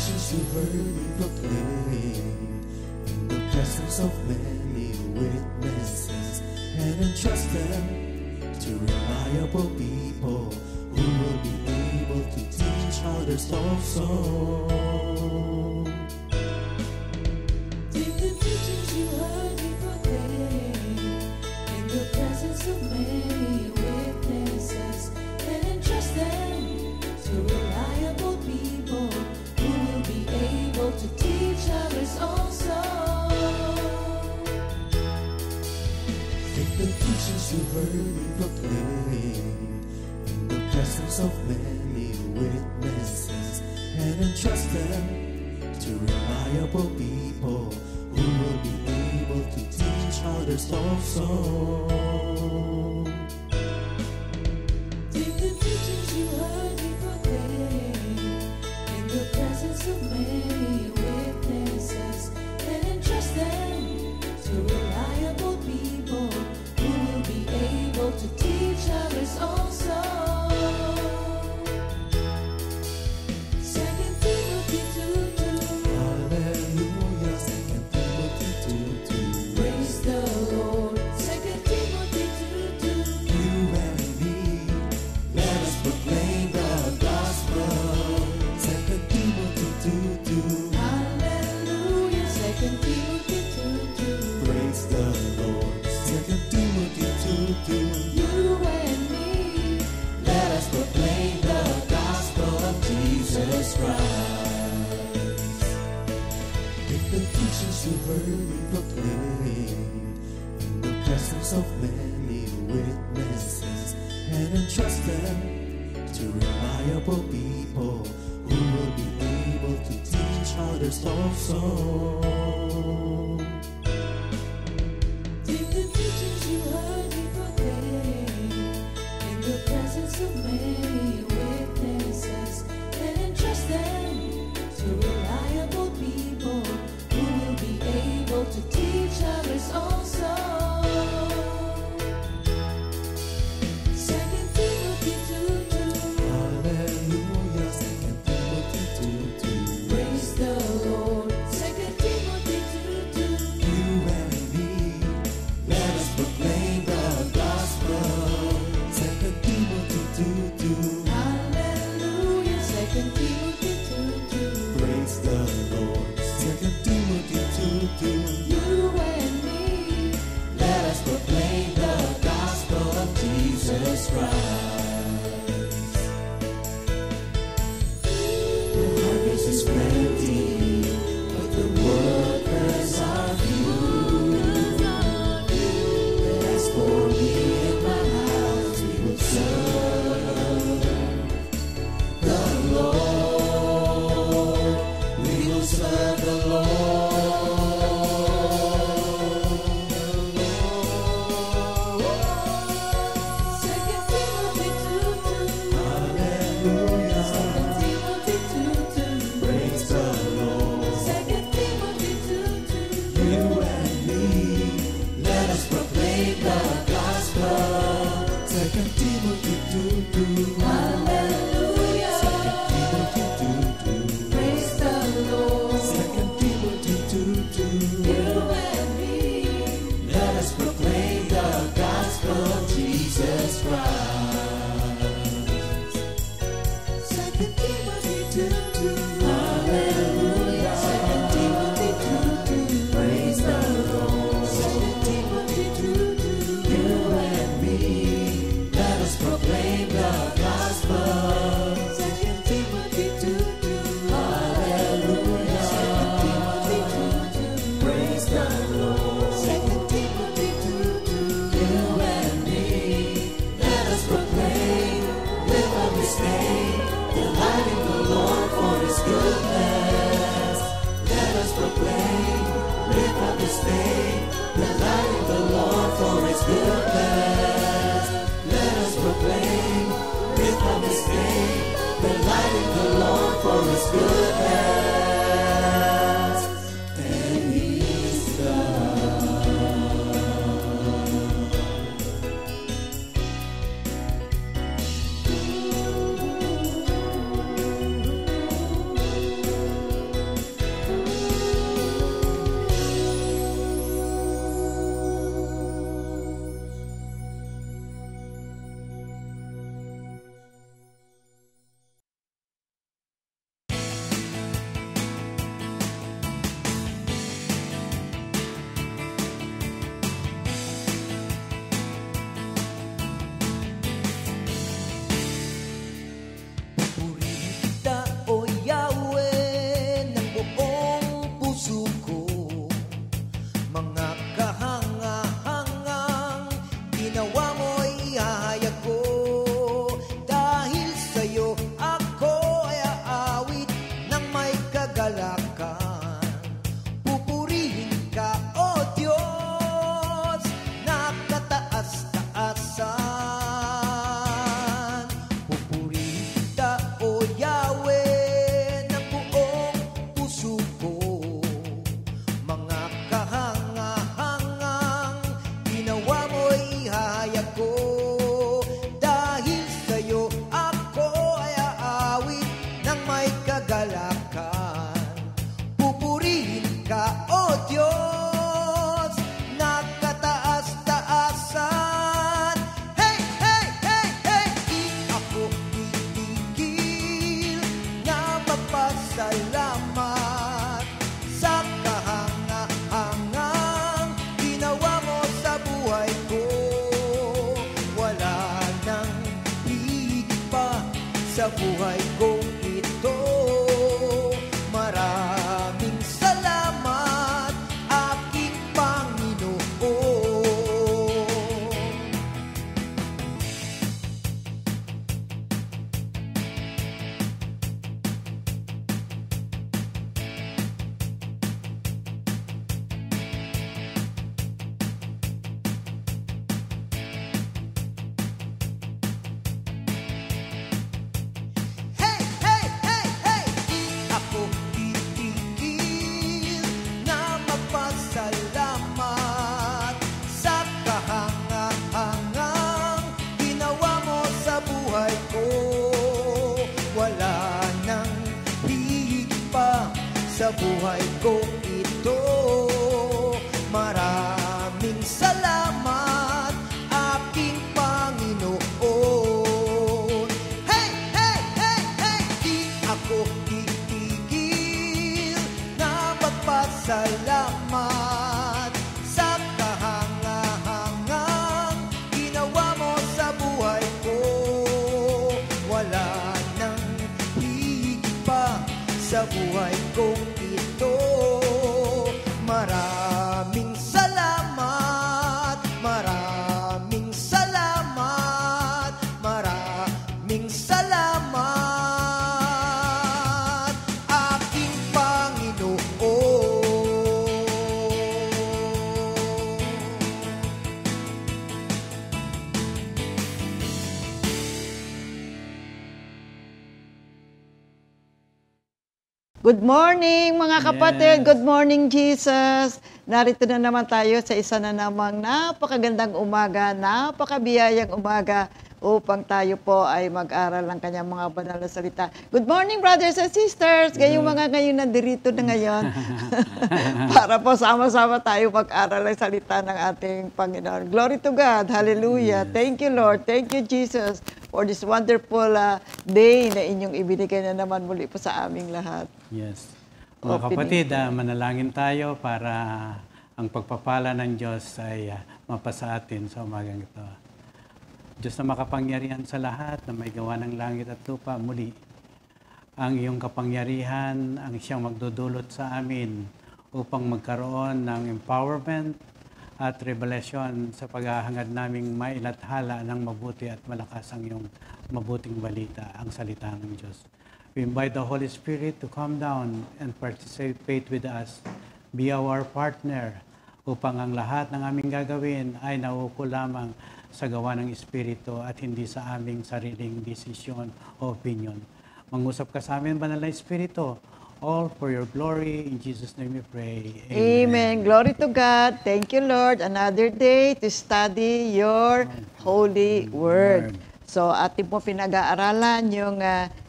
teachings you heard me proclaim in the presence of many witnesses, and entrust them to reliable people who will be able to teach others also. Take the teachings you heard me proclaim in the presence of many witnesses, and entrust them to reliable people who will be able to teach others also. Take the teachings you heard me proclaim in the presence of many witnesses, and entrust them to reliable people who will be able to teach others also. Take the teachings you heard me proclaim in the presence of many witnesses, and entrust them to reliable people who will be able to teach others also. 2 Timothy 2:2. Hallelujah, 2 Timothy 2:2. Praise the Lord. 2 Timothy 2:2. You and me, let us proclaim the gospel. 2 Timothy 2:2. Hallelujah. 2 Timothy 2:2. Praise the Lord. 2 Timothy 2:2. You and me, Let us proclaim the gospel of Jesus Christ. Take the teachings you heard me proclaim in the presence of many witnesses, and entrust them to reliable people who will be able to teach others also. take the teachings you heard me proclaim in the presence of many witnesses, and entrust them to reliable people who will be able to teach others also. 2 Timothy 2:2. Hallelujah, 2 Timothy 2:2. Praise the Lord. 2 Timothy 2:2. You and me, let us proclaim the gospel. 2 Timothy 2:2. Hallelujah. 2 Timothy 2:2. Praise the Lord. 2 Timothy 2:2. You and me, Let us proclaim the gospel of Jesus Christ. The harvest is plenty, but the workers are few. But as for me and my house, we will serve the Lord. We will serve the Lord. 2 Timothy 2:2. Hallelujah. 2 Timothy 2:2. Praise the Lord. 2 Timothy 2:2. You and me, let us proclaim the gospel. 2 Timothy 2:2. Hallelujah. 2 Timothy 2:2. Praise the Lord. 2 Timothy 2:2. You and me, Let us proclaim the gospel of Jesus Christ. 2 Timothy 2:2. Hallelujah. 2 Timothy 2:2. Praise the Lord. 2 Timothy 2:2. You and me, let us proclaim the gospel. 2 Timothy 2:2. Hallelujah. 2 Timothy 2:2. Praise the Lord. 2 Timothy 2:2. You and me, let us proclaim, live up His name, delighting the Lord for His goodness. Let us proclaim, live up His name, delighting the Lord for His goodness. Let us proclaim, live up His name, delighting the Lord for His goodness. And He's God. magpasalamat sa kahanga-hangang ginawa mo sa buhay ko. Wala nang higit pa sa buhay kong ito. Maraming salamat, aking Panginoon. Hey, hey, hey, hey! Di ako titigil na magpasalamat sa kahanga-hangang ginawa mo sa buhay ko. Wala nang higit pa sa buhay kong ito. Maraming salamat, aking Panginoon. Hey, hey, hey, hey! Di ako titigil na magpasalamat sa kahanga-hangang ginawa mo sa buhay ko. Wala nang higit pa sa buhay kong ito. Maraming salamat, maraming salamat, maraming salamat, aking Panginoon. Good morning mga kapatid. Yes. Good morning Jesus. Narito na naman tayo sa isa na namang napakagandang umaga, napakabiyayang umaga upang tayo po ay mag-aral ng kanyang mga banal na salita. Good morning brothers and sisters. Ngayong mga ngayon nandirito na ngayon para po sama-sama tayo mag-aral ng salita ng ating Panginoon. Glory to God. Hallelujah. Thank you Lord. Thank you Jesus for this wonderful day na inyong ibinigay na naman muli po sa aming lahat. Yes. Mga Opening kapatid, manalangin tayo para ang pagpapala ng Diyos ay mapasa atin sa umagang ito. Diyos na makapangyarihan sa lahat, na may gawa ng langit at lupa, muli ang iyong kapangyarihan ang siyang magdudulot sa amin upang magkaroon ng empowerment at revelation sa paghahangad naming mailathala ng mabuti at malakas ang iyong mabuting balita, ang salita ng Diyos. We invite the Holy Spirit to come down and participate with us, be our partner, upang ang lahat ng aming gagawin ay nauukol lamang sa gawa ng Espiritu at hindi sa aming sariling desisyon o opinion. Mangusap ka sa amin, Banal na Espiritu, all for your glory. In Jesus' name we pray. Amen. Glory to God. Thank you, Lord. Another day to study your holy word. So, ating po pinag-aaralan yung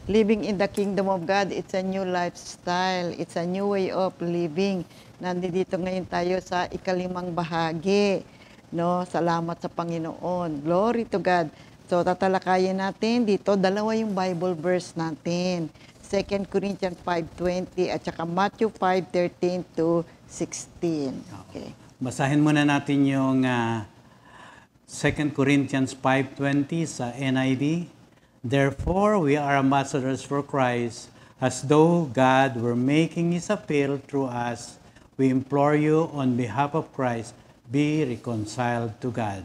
living in the kingdom of God. It's a new lifestyle. It's a new way of living. Nandito ngayon tayo sa ikalimang bahagi. No, salamat sa Panginoon. Glory to God. So, tatalakayin natin dito, dalawa yung Bible verse natin. 2 Corinthians 5:20 at saka Matthew 5:13 to 16. Okay. Basahin muna natin yung 2 Corinthians 5:20 sa NIV. Therefore, we are ambassadors for Christ, as though God were making His appeal through us. We implore you on behalf of Christ, be reconciled to God.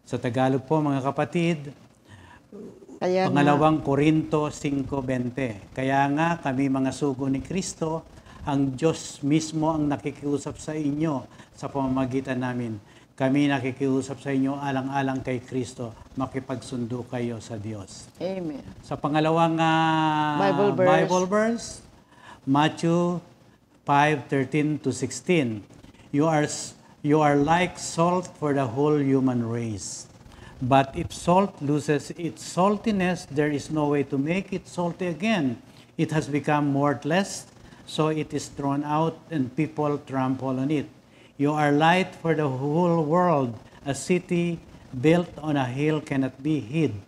Sa Tagalog po mga kapatid, Kaya nga, Pangalawang Korinto 5:20. Kaya nga kami mga sugo ni Kristo, ang Diyos mismo ang nakikiusap sa inyo sa pamamagitan namin. Kami nakikiusap sa inyo alang-alang kay Kristo, makipagsundo kayo sa Diyos. Amen. Sa pangalawang Bible verse. Matthew 5:13 to 16. You are like salt for the whole human race. But if salt loses its saltiness, there is no way to make it salty again. It has become worthless, so it is thrown out and people trample on it. You are light for the whole world. A city built on a hill cannot be hid.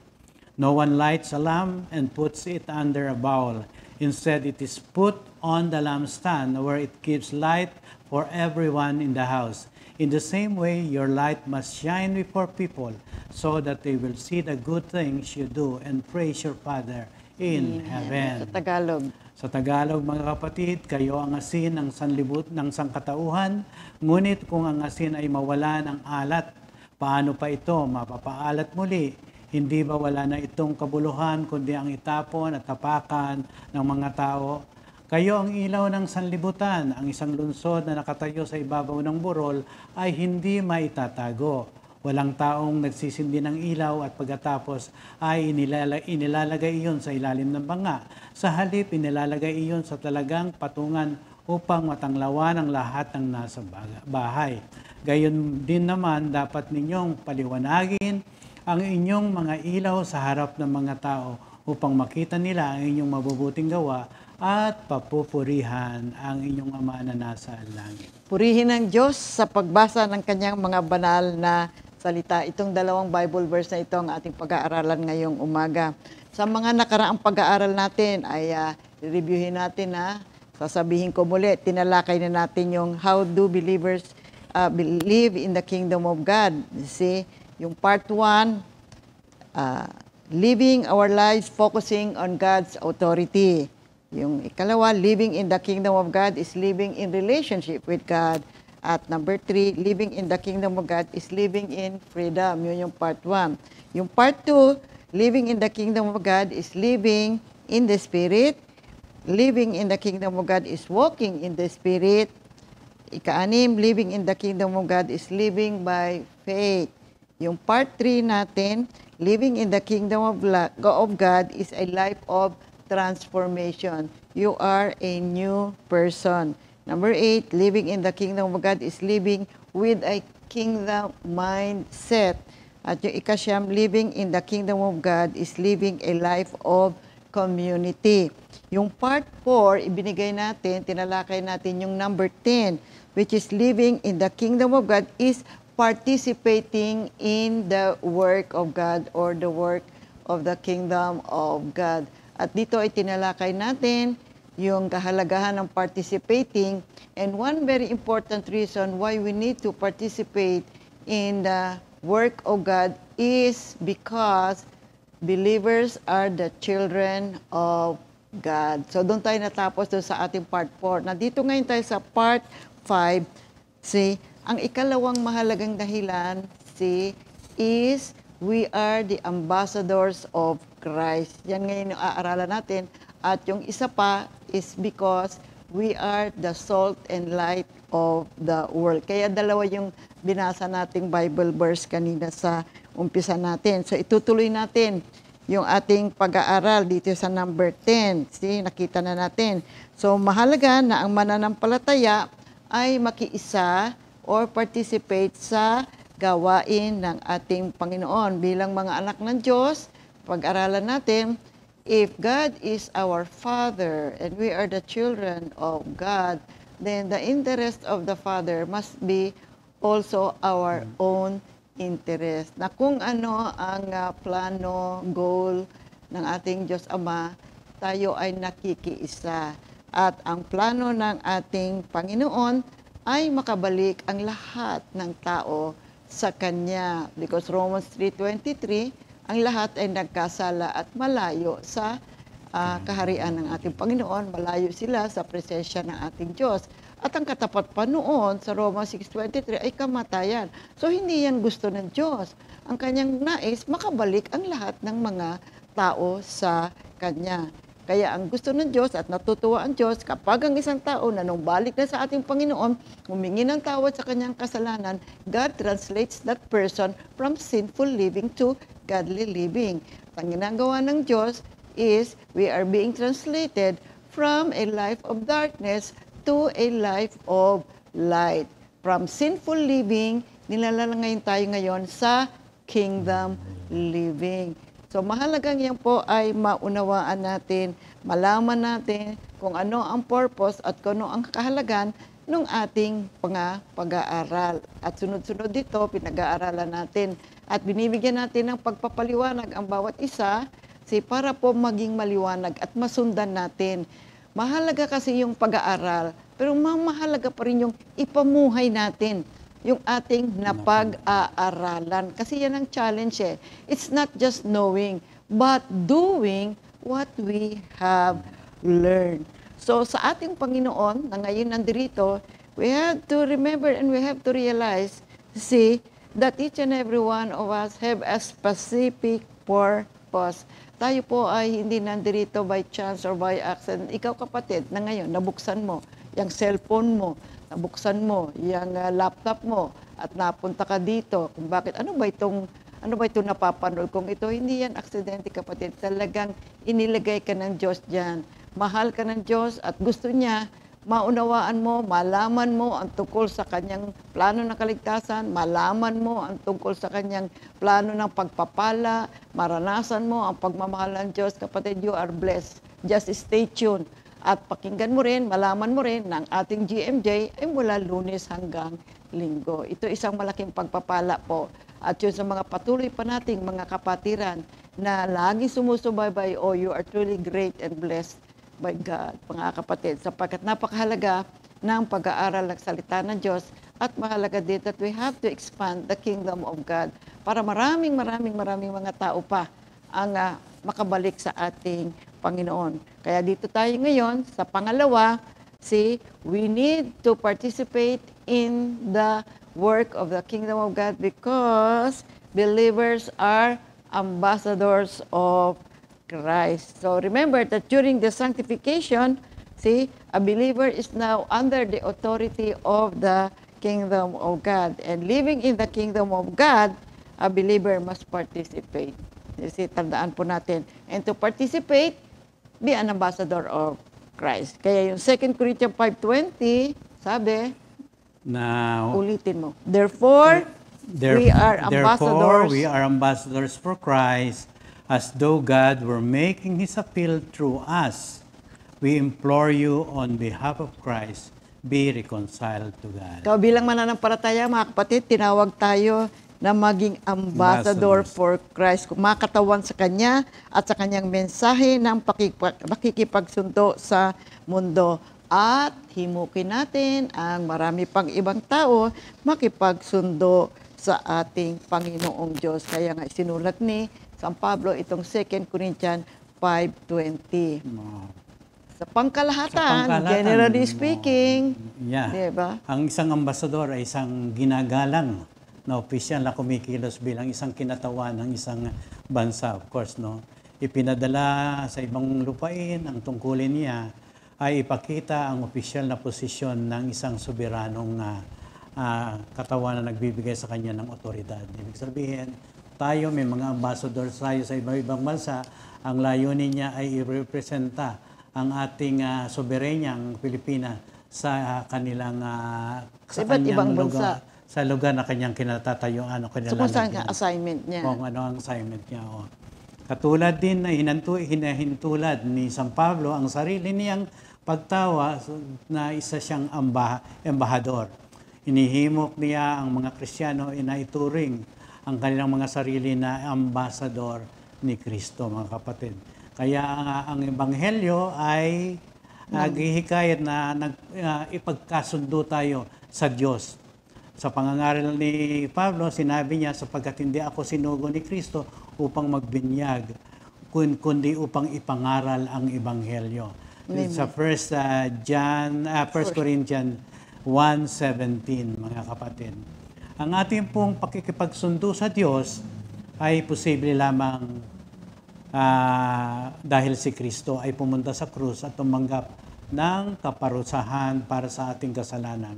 No one lights a lamp and puts it under a bowl. Instead, it is put on the lampstand where it gives light for everyone in the house. In the same way, your light must shine before people so that they will see the good things you do and praise your Father in heaven. Sa Tagalog. Sa Tagalog, mga kapatid, kayo ang asin ng sanlibut ng sangkatauhan, ngunit kung ang asin ay mawala ng alat, paano pa ito mapapaalat muli? Hindi ba wala na itong kabuluhan, kundi ang itapon at tapakan ng mga tao? Kayo ang ilaw ng sanlibutan, ang isang lungsod na nakatayo sa ibabaw ng burol ay hindi maitatago. Walang taong nagsisindi ng ilaw at pagkatapos ay inilalagay iyon sa ilalim ng banga. Sa halip, inilalagay iyon sa talagang patungan upang matanglawan ang lahat ng nasa bahay. Gayon din naman, dapat ninyong paliwanagin ang inyong mga ilaw sa harap ng mga tao upang makita nila ang inyong mabubuting gawa at papupurihan ang inyong Ama na nasa langit. Purihin ng Diyos sa pagbasa ng kanyang mga banal na salita. Itong dalawang Bible verse na ito ang ating pag-aaralan ngayong umaga. Sa mga nakaraang pag-aaral natin ay reviewin natin sasabihin ko muli, tinalakay na natin yung how do believers believe in the kingdom of God. See, yung part 1, living our lives focusing on God's authority. Yung ikalawa, living in the kingdom of God is living in relationship with God. At number 3, living in the kingdom of God is living in freedom. Yun yung part 1. Yung part 2, living in the kingdom of God is living in the Spirit. Living in the kingdom of God is walking in the Spirit. Ika-6, living in the kingdom of God is living by faith. Yung part 3 natin, living in the kingdom of God is a life of transformation. You are a new person. Number 8, living in the kingdom of God is living with a kingdom mindset. At yung ika-9, living in the kingdom of God is living a life of community. Yung part 4, ibinigay natin, tinalakay natin yung number 10, which is living in the kingdom of God is participating in the work of God or the work of the kingdom of God. At dito ay tinalakay natin yung kahalagahan ng participating, and one very important reason why we need to participate in the work of God is because believers are the children of God. So doon tayo natapos doon sa ating part 4. Nandito ngayon tayo sa part 5. See, ang ikalawang mahalagang dahilan is we are the ambassadors of Christ. Yan ngayon yung aaralan natin. At yung isa pa is because we are the salt and light of the world. Kaya dalawa yung binasa nating Bible verse kanina sa umpisa natin. So itutuloy natin yung ating pag-aaral dito sa number 10. See, nakita na natin. So mahalaga na ang mananampalataya ay makiisa or participate sa gawain ng ating Panginoon. Bilang mga anak ng Diyos, pag-aralan natin, if God is our Father and we are the children of God, then the interest of the Father must be also our own interest. Na kung ano ang plano, goal ng ating Diyos Ama, tayo ay nakikiisa. At ang plano ng ating Panginoon ay makabalik ang lahat ng tao sa Kanya. Because Romans 3:23, ang lahat ay nagkasala at malayo sa kaharian ng ating Panginoon. Malayo sila sa presensya ng ating Diyos. At ang katapat pa noon sa Romans 6:23 ay kamatayan. So hindi yan gusto ng Diyos. Ang Kanyang nais, makabalik ang lahat ng mga tao sa Kanya. Kaya ang gusto ng Diyos at natutuwa ang Diyos kapag ang isang tao na nung balik na sa ating Panginoon, humingi ng tawad sa kanyang kasalanan, God translates that person from sinful living to godly living. Ang ginagawa ng Diyos is we are being translated from a life of darkness to a life of light. From sinful living, nilalangayin tayo ngayon sa kingdom living. So mahalagang yan po ay maunawaan natin, malaman natin kung ano ang purpose at kung ano ang kahalagan ng ating pag-aaral. At sunod-sunod dito, pinag-aaralan natin at binibigyan natin ng pagpapaliwanag ang bawat isa para po maging maliwanag at masundan natin. Mahalaga kasi yung pag-aaral, pero mahalaga pa rin yung ipamuhay natin yung ating napag-aaralan. Kasi yan ang challenge eh. It's not just knowing, but doing what we have learned. So sa ating Panginoon na ngayon nandirito, we have to remember and we have to realize, see, that each and every one of us have a specific purpose. Tayo po ay hindi nandirito by chance or by accident. Ikaw kapatid, na ngayon, nabuksan mo yung cellphone mo, nabuksan mo yung laptop mo, at napunta ka dito. Kung bakit, ano ba itong napapanood? Kung ito, hindi yan aksidente kapatid. Talagang inilagay ka ng Diyos dyan. Mahal ka ng Diyos at gusto niya maunawaan mo, malaman mo ang tungkol sa kanyang plano ng kaligtasan, malaman mo ang tungkol sa kanyang plano ng pagpapala, maranasan mo ang pagmamahal ng Diyos. Kapatid, you are blessed. Just stay tuned. At pakinggan mo rin, malaman mo rin ng ating GMJ ay mula Lunes hanggang Linggo. Ito isang malaking pagpapala po. At yun sa mga patuloy pa nating mga kapatiran na lagi sumusubaybay, oh, you are truly great and blessed by God, mga kapatid, sapagkat napakahalaga ng pag-aaral ng salita ng Diyos at mahalaga din that we have to expand the kingdom of God para maraming mga tao pa ang makabalik sa ating Panginoon. Kaya dito tayo ngayon sa pangalawa, see, we need to participate in the work of the kingdom of God because believers are ambassadors of Christ. So remember that during the sanctification, see, a believer is now under the authority of the kingdom of God. And living in the kingdom of God, a believer must participate. You see, tandaan po natin. And to participate, be an ambassador of Christ. Kaya yung 2 Corinthians 5:20, sabi, ulitin mo. Therefore, we are ambassadors for Christ, as though God were making His appeal through us. We implore you on behalf of Christ, be reconciled to God. Ikaw bilang mananampalataya, mga kapatid, tinawag tayo na maging ambassador for Christ. Kumakatawan sa Kanya at sa Kanyang mensahe ng pakikipagsundo sa mundo. At himukin natin ang marami pang ibang tao makipagsundo sa ating Panginoong Diyos. Kaya nga sinulat ni San Pablo itong 2 Corinthians 5:20. Sa pangkalahatan, generally speaking, diba? Ang isang ambasador ay isang ginagalang na opisyal na kumikilos bilang isang kinatawan ng isang bansa. Of course, no? Ipinadala sa ibang lupain, ang tungkulin niya ay ipakita ang opisyal na posisyon ng isang soberanong katawan na nagbibigay sa kanya ng otoridad. Ibig sabihin, tayo may mga ambassadors tayo sa ibang bansa. Ang layunin niya ay i-representa ang ating soberanyang Pilipinas sa kanilang sa iba't ibang bansa. Sa lugar na kanyang kinatatayuan o kanilang kung saan assignment niya. Kung ano ang assignment niya. O. Katulad din na hinahintulad ni San Pablo ang sarili niyang pagtawa na isa siyang embahador. Inihimok niya ang mga Kristiyano na ituring ang kanilang mga sarili na ambassador ni Kristo, mga kapatid. Kaya ang Ebanghelyo ay naghihikayat na ipagkasundo tayo sa Diyos. Sa pangangaral ni Pablo, sinabi niya, sapagkat hindi ako sinugo ni Kristo upang magbinyag, kundi upang ipangaral ang Ebanghelyo. Sa 1 Corinthians 1:17, mga kapatid. Ang ating pong pakikipagsundo sa Diyos ay posible lamang dahil si Kristo ay pumunta sa krus at tumanggap ng kaparusahan para sa ating kasalanan.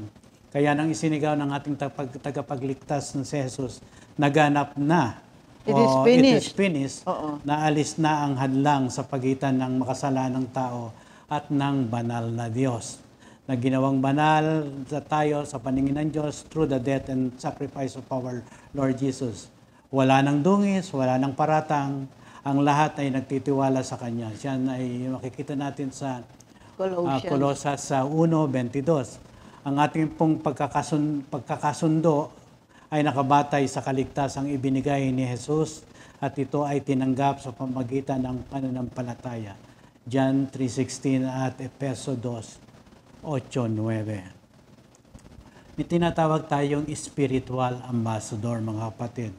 Kaya nang isinigaw ng ating tagapagligtas na si Jesus, naganap na. It is finished. Naalis na ang hadlang sa pagitan ng makasalanang tao at ng banal na Diyos. Na ginawang banal tayo sa paningin ng Diyos through the death and sacrifice of our Lord Jesus. Wala nang dungis, wala nang paratang, ang lahat ay nagtitiwala sa Kanya. Yan ay makikita natin sa Colosas 1:22. Ang ating pong pagkakasundo ay nakabatay sa kaligtasang ibinigay ni Jesus at ito ay tinanggap sa pamagitan ng pananampalataya. John 3:16 at Efeso 2:8-9. May tinatawag tayong spiritual ambassador, mga kapatid.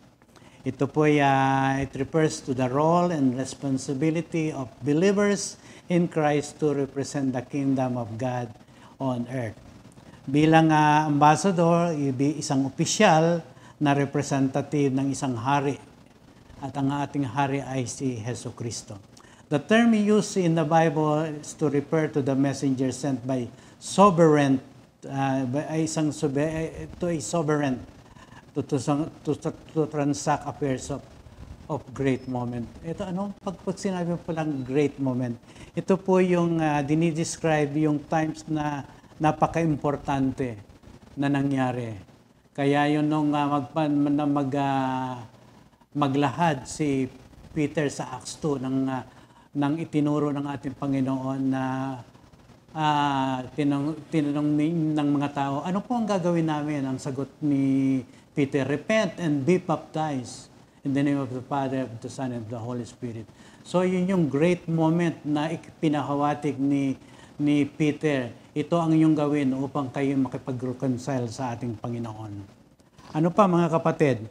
Ito po it refers to the role and responsibility of believers in Christ to represent the kingdom of God on earth. Bilang ambassador, isang opisyal na representative ng isang hari. At ang ating hari ay si Hesus Kristo. The term used in the Bible is to refer to the messenger sent by sovereign, ito ay sovereign to transact affairs of great moment. Ito pag sinabi po lang great moment, ito po yung dinidescribe yung times na napaka-importante na nangyari. Kaya yun nung maglahad si Peter sa Acts 2 nang itinuro ng ating Panginoon na tinanong ng mga tao, ano po ang gagawin namin? Ang sagot ni Peter, repent and be baptized in the name of the Father, of the Son, and of the Holy Spirit. So yun yung great moment na pinahawatig ni Peter. Ito ang inyong gawin upang kayo makipag-reconcile sa ating Panginoon. Ano pa mga kapatid?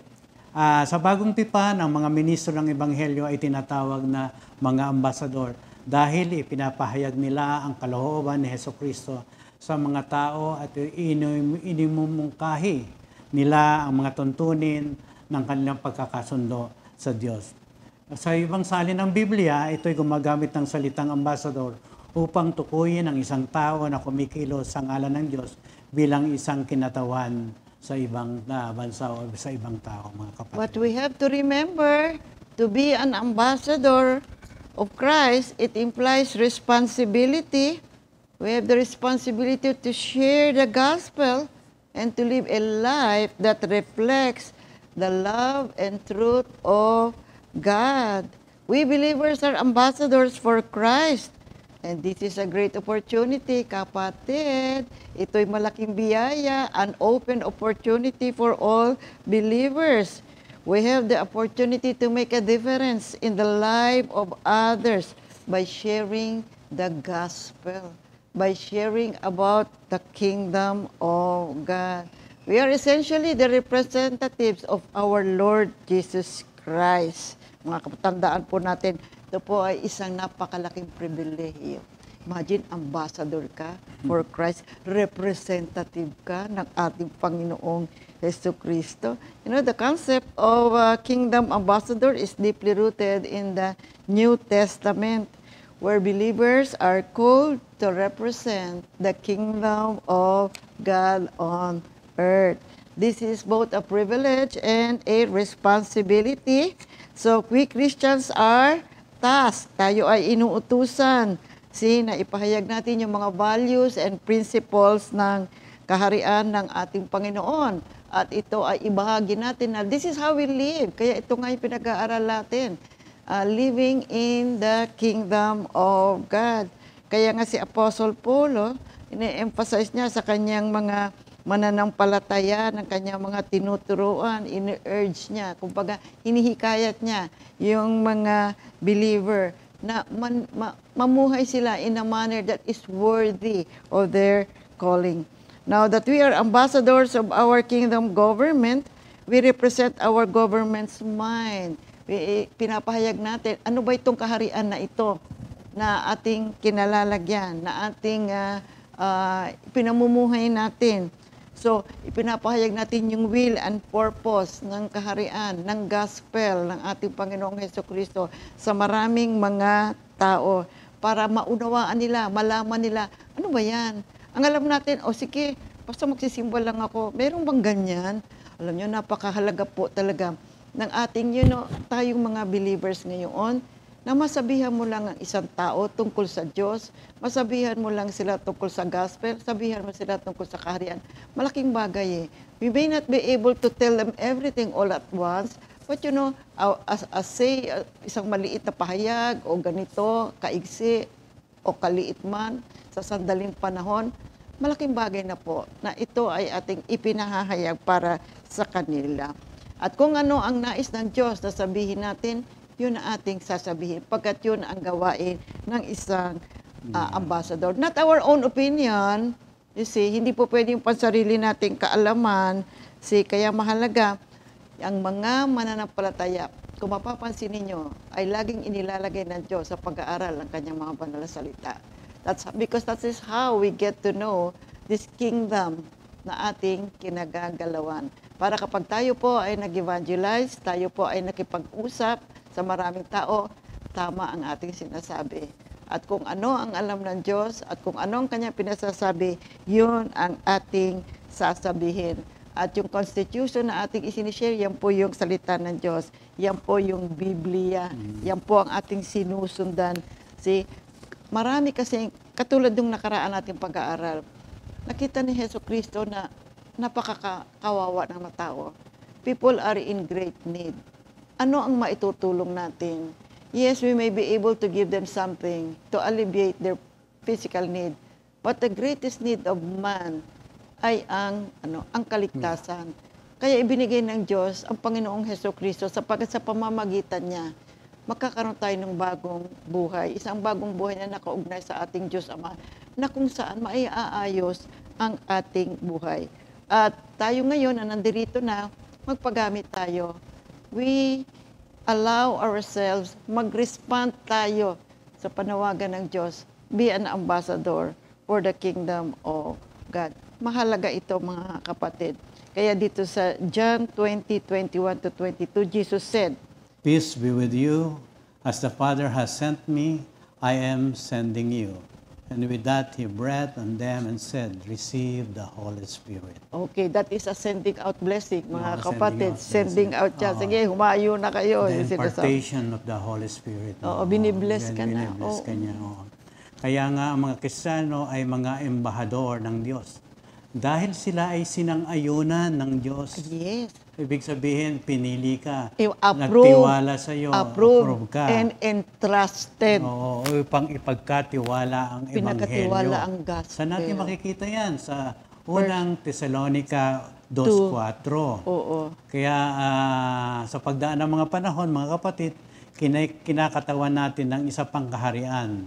Sa bagong tipan, ang mga ministro ng Ebanghelyo ay tinatawag na mga ambasador dahil ipinapahayag nila ang kalooban ni Hesus Kristo sa mga tao at inimumungkahi nila ang mga tuntunin ng kanilang pagkakasundo sa Diyos. Sa ibang salin ng Biblia, ito'y gumagamit ng salitang ambasador upang tukuyin ang isang tao na kumikilos sa ngalan ng Diyos bilang isang kinatawan sa ibang bansa o sa ibang tao, mga kapatid. But we have to remember, to be an ambassador of Christ, it implies responsibility. We have the responsibility to share the gospel and to live a life that reflects the love and truth of God. We believers are ambassadors for Christ. And this is a great opportunity, kapatid. Ito'y malaking biyaya, an open opportunity for all believers. We have the opportunity to make a difference in the life of others by sharing the gospel, by sharing about the kingdom of God. We are essentially the representatives of our Lord Jesus Christ. Mga kapatandaan po natin, ito po ay isang napakalaking pribilehiyo. Imagine, ambassador ka for Christ, representative ka ng ating Panginoong Hesus Kristo. You know, the concept of kingdom ambassador is deeply rooted in the New Testament, where believers are called to represent the kingdom of God on earth. This is both a privilege and a responsibility. So, we Christians are tasked. Tayo ay inuutusan. Na ipahayag natin yung mga values and principles ng kaharian ng ating Panginoon. At ito ay ibahagi natin na this is how we live. Kaya ito nga yung pinag-aaral natin. Living in the kingdom of God. Kaya nga si Apostle Paul, ine-emphasize niya sa kanyang mga mananampalataya, ng kanyang mga tinuturuan, ini-urge niya, kumbaga hinihikayat niya yung mga believer na mamuhay sila in a manner that is worthy of their calling. Now that we are ambassadors of our kingdom government, we represent our government's mind. Pinapahayag natin, ano ba itong kaharian na ito na ating kinalalagyan, na ating pinamumuhay natin. So, ipinapahayag natin yung will and purpose ng kaharian, ng gospel ng ating Panginoong Hesus Kristo sa maraming mga tao para maunawaan nila, malaman nila, ano ba yan? Ang alam natin, sige, basta magsisimba lang ako, meron bang ganyan? Alam nyo, napakahalaga po talaga ng ating, tayong mga believers ngayon, na masabihan mo lang ang isang tao tungkol sa Diyos, masabihan mo lang sila tungkol sa gospel, sabihan mo sila tungkol sa kaharian. Malaking bagay eh. We may not be able to tell them everything all at once, but say, isang maliit na pahayag, o ganito, kaigsi, o kaliit man, sa sandaling panahon, malaking bagay na po na ito ay ating ipinahahayag para sa kanila. At kung ano ang nais ng Diyos na sabihin natin, yun ang ating sasabihin. Pagkat yun ang gawain ng isang ambassador. Not our own opinion. You see, hindi po pwedeng pansarili nating kaalaman. Kaya mahalaga, ang mga mananampalataya, kung mapapansin ninyo, ay laging inilalagay ng Diyos sa pag-aaral ng kanyang mga banal na salita. Because that is how we get to know this kingdom na ating kinagagalawan. Para kapag tayo po ay nag-evangelize, tayo po ay nakipag-usap sa maraming tao, tama ang ating sinasabi. At kung ano ang alam ng Diyos at kung ano ang kanyang pinasasabi, yun ang ating sasabihin. At yung constitution na ating isinishare, yan po yung salita ng Diyos. Yan po yung Biblia. Yan po ang ating sinusundan. Marami kasi, katulad ng nakaraan nating pag-aaral, nakita ni Hesus Kristo na napakakawawa ng mga tao. People are in great need. Ano ang maitutulong natin? Yes, we may be able to give them something to alleviate their physical need. But the greatest need of man ay ang kaligtasan. Kaya ibinigay ng Diyos ang Panginoong Hesus Kristo sapagkat sa pamamagitan niya, magkakaroon tayo ng bagong buhay. Isang bagong buhay na nakaugnay sa ating Diyos Ama, na kung saan maiaayos ang ating buhay. At tayo ngayon na nandirito na, magpagamit tayo. We allow ourselves, mag-respond tayo sa panawagan ng Diyos, be an ambassador for the kingdom of God. Mahalaga ito, mga kapatid. Kaya dito sa John 20:21-22, Jesus said, Peace be with you. As the Father has sent me, I am sending you. And with that, he breathed on them and said, Receive the Holy Spirit. okay, that is a sending out blessing, mga Oo, kapatid. sending Sending out out siya. Oo. Sige, humayo na kayo. The Yung sinasabi. impartation of the Holy Spirit. Oo, binibless ka na. Binibless Oo. ka niya. Oo. Kaya nga ang mga Kristiyano ay mga embahador ng Diyos. Dahil sila ay sinang-ayunan ng Diyos. Yes. Ibig sabihin, pinili ka. Approve. Nagtiwala sa iyo. Approve ka. and entrusted. Oo, upang ipagkatiwala ang Ebanghelyo. Pinagkatiwala ang gospel. Saan natin makikita yan? Sa unang Tesalonica 2:4. Oo. Kaya sa pagdaan ng mga panahon, mga kapatid, kinakatawan natin ng isa pang kaharian.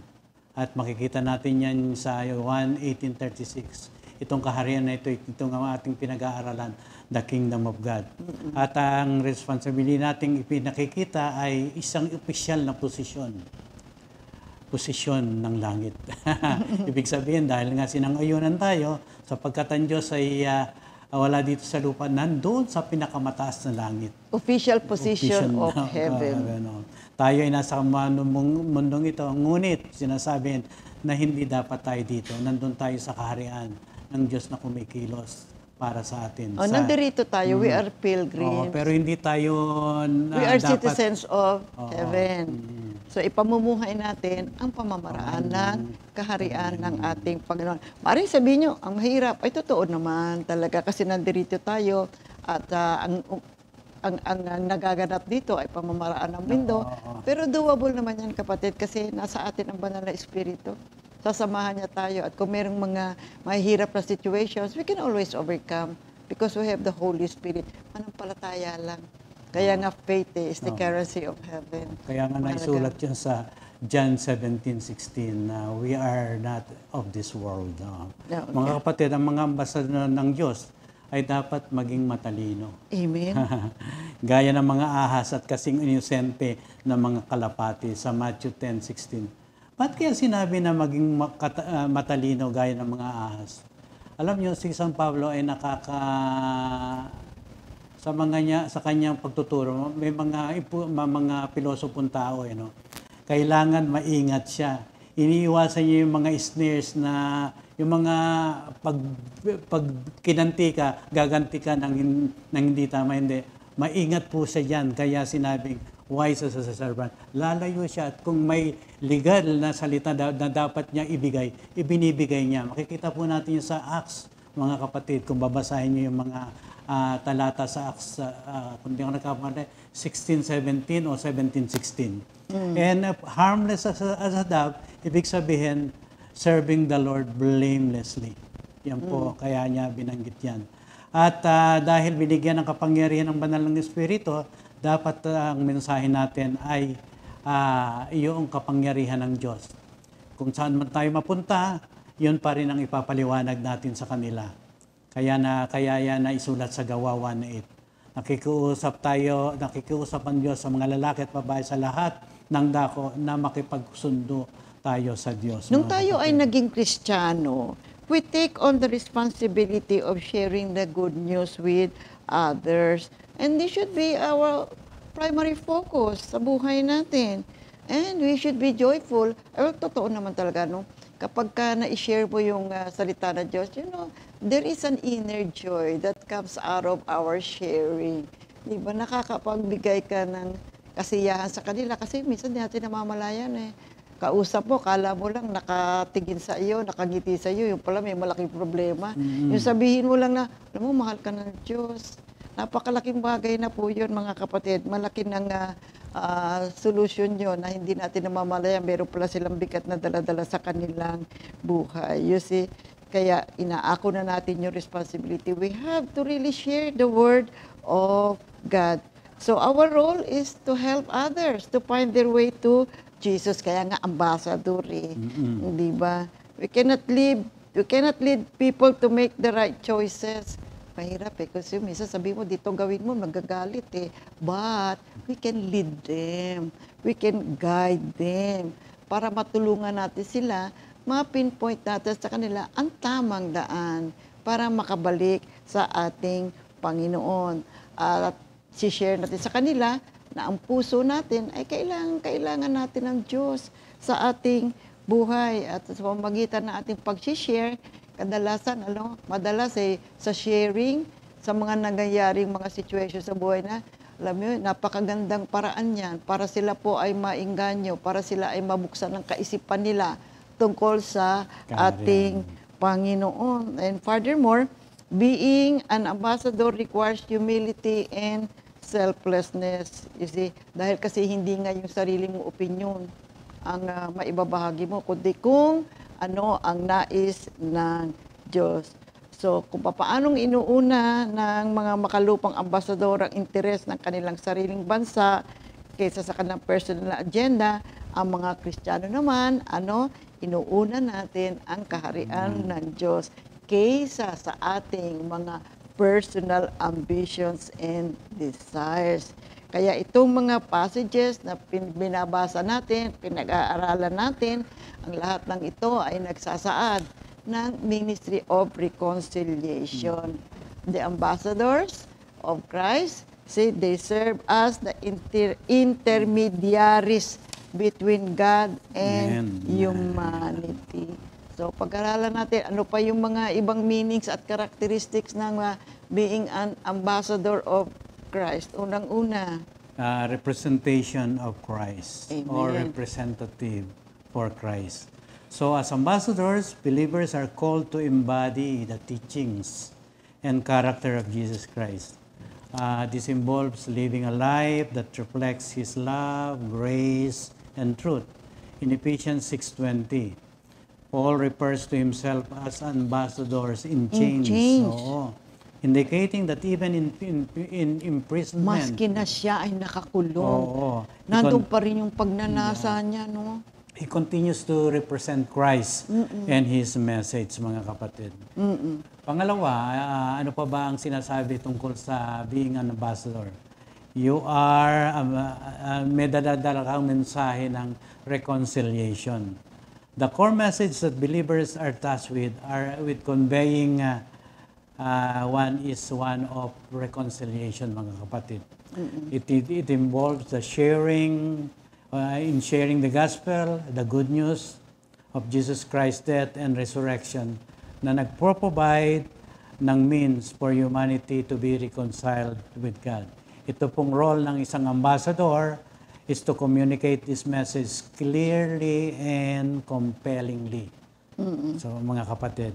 At makikita natin yan sa 1:1836. Itong kaharian na ito, itong ating pinag-aaralan, the kingdom of God. At ang responsibility nating ipinakikita ay isang opisyal na posisyon. Posisyon ng langit. Ibig sabihin, dahil nga sinang-ayunan tayo, sapagkat ang Diyos ay wala dito sa lupa, nandoon sa pinakamataas na langit. Official position of heaven. Tayo ay nasa mundong ito, ngunit sinasabihin na hindi dapat tayo dito. Nandun tayo sa kaharian ng Diyos na kumikilos para sa atin. Nandirito tayo. We are pilgrims. Pero hindi tayo We are dapat, citizens of heaven. So ipamumuhay natin ang pamamaraan ng kaharian ng ating Panginoon. Maaaring sabihin nyo, ang mahirap ay totoo naman talaga kasi nandirito tayo at ang nagaganap dito ay pamamaraan ng mundo. Pero doable naman yan, kapatid, kasi nasa atin ang banal na espiritu. Sasamahan niya tayo. At kung mayroong mga mahihirap na situations, we can always overcome because we have the Holy Spirit. Manampalataya lang. Kaya nga faith is the currency of heaven. Kaya nga naisulat yun sa John 17:16 na we are not of this world. Yeah, okay. Mga kapatid, ang mga ambassador ng Diyos ay dapat maging matalino. Amen. Gaya ng mga ahas at kasing inosente ng mga kalapati sa Matthew 10:16. Ba't kaya sinabi na maging matalino gaya ng mga ahas? Alam niyo, si San Pablo ay sa kanyang pagtuturo, may mga pilosopong tao, kailangan maingat siya. Iniiwasan niya yung mga snares na yung mga pag kinanti ka, gaganti ka ng hindi tama, hindi. Maingat po siya dyan. Kaya sinabing, wise as a servant. Lalayo siya at kung may legal na salita na dapat niya ibinibigay niya. Makikita po natin yung sa Acts, mga kapatid, kung babasahin niyo yung mga talata sa Acts, kung di ako nagkakamali, 16:17 o 17:16. And harmless as a dove, ibig sabihin, serving the Lord blamelessly. Yan po, kaya niya binanggit yan. At dahil binigyan ng kapangyarihan ng banal ng Espiritu, dapat ang mensahe natin ay iyong kapangyarihan ng Diyos. Kung saan man tayo mapunta, yun pa rin ang ipapaliwanag natin sa kanila. Kaya yan na isulat sa Gawa 1:8. Nakikiusap ang Diyos sa mga lalaki at babae sa lahat ng dako na makipagsundo tayo sa Diyos. Nung tayo ay naging Kristiyano, we take on the responsibility of sharing the good news with others. And this should be our primary focus sa buhay natin. And we should be joyful. Totoo naman talaga, no? Kapag na-share mo yung salita ng Diyos, there is an inner joy that comes out of our sharing. Di ba? Nakakapagbigay ka ng kasiyahan sa kanila kasi minsan di natin namamalayan Kausap mo, kala mo lang nakatingin sa iyo, nakangiti sa iyo, yung pala may malaking problema. Yung sabihin mo lang na, alam mo, mahal ka ng Diyos. Napakalaking bagay na po yun, mga kapatid. Malaki ng solusyon yun na hindi natin namamalayan. Meron pala silang bigat na daladala sa kanilang buhay. You see, kaya inaako na natin yung responsibility. We have to really share the word of God. So our role is to help others to find their way to Jesus. Kaya nga ambassador di ba? We cannot lead people to make the right choices. Mahirap kasi minsan sabi mo, dito gawin mo, magagalit But we can lead them. We can guide them para matulungan natin sila, ma-pinpoint natin sa kanila ang tamang daan para makabalik sa ating Panginoon. At si-share natin sa kanila na ang puso natin ay kailangan natin ng Diyos sa ating buhay. At sa pamamagitan ng ating pag-share, kadalasan, madalas sa sharing, sa mga nangyayaring mga situation sa buhay na, alam mo, napakagandang paraan yan para sila po ay maingganyo, para sila ay mabuksan ng kaisipan nila tungkol sa ating Panginoon. And furthermore, being an ambassador requires humility and selflessness. You see, dahil kasi hindi nga yung sarili mong opinion ang maibabahagi mo, kundi kung ano ang nais ng Diyos. So, kung paanong inuuna ng mga makalupang ambasador ang interes ng kanilang sariling bansa kaysa sa kanilang personal agenda, ang mga Kristiyano naman, inuuna natin ang kaharian ng Diyos kaysa sa ating mga personal ambitions and desires. Kaya itong mga passages na binabasa natin, pinag-aaralan natin, ang lahat ng ito ay nagsasaad ng Ministry of Reconciliation. The ambassadors of Christ, they serve as the intermediaries between God and humanity. So pag-aralan natin, ano pa yung mga ibang meanings at characteristics ng being an ambassador of Christ. Unang-una, representation of Christ. Amen. Or representative for Christ. So as ambassadors, believers are called to embody the teachings and character of Jesus Christ. This involves living a life that reflects His love, grace, and truth. In Ephesians 6:20, Paul refers to himself as ambassadors in chains. Oo. Indicating that even in imprisonment, maski na siya ay nakakulong, nandun pa rin yung pagnanasa niya, no? He continues to represent Christ and His message, mga kapatid. Pangalawa, ano pa ba ang sinasabi tungkol sa being an ambassador? You are, may dadadala kang mensahe ng reconciliation. The core message that believers are tasked with conveying one of reconciliation, mga kapatid. It involves the sharing, in sharing the gospel, the good news of Jesus Christ's death and resurrection na nagpro-provide ng means for humanity to be reconciled with God. Ito pong role ng isang ambassador is to communicate this message clearly and compellingly. So, mga kapatid.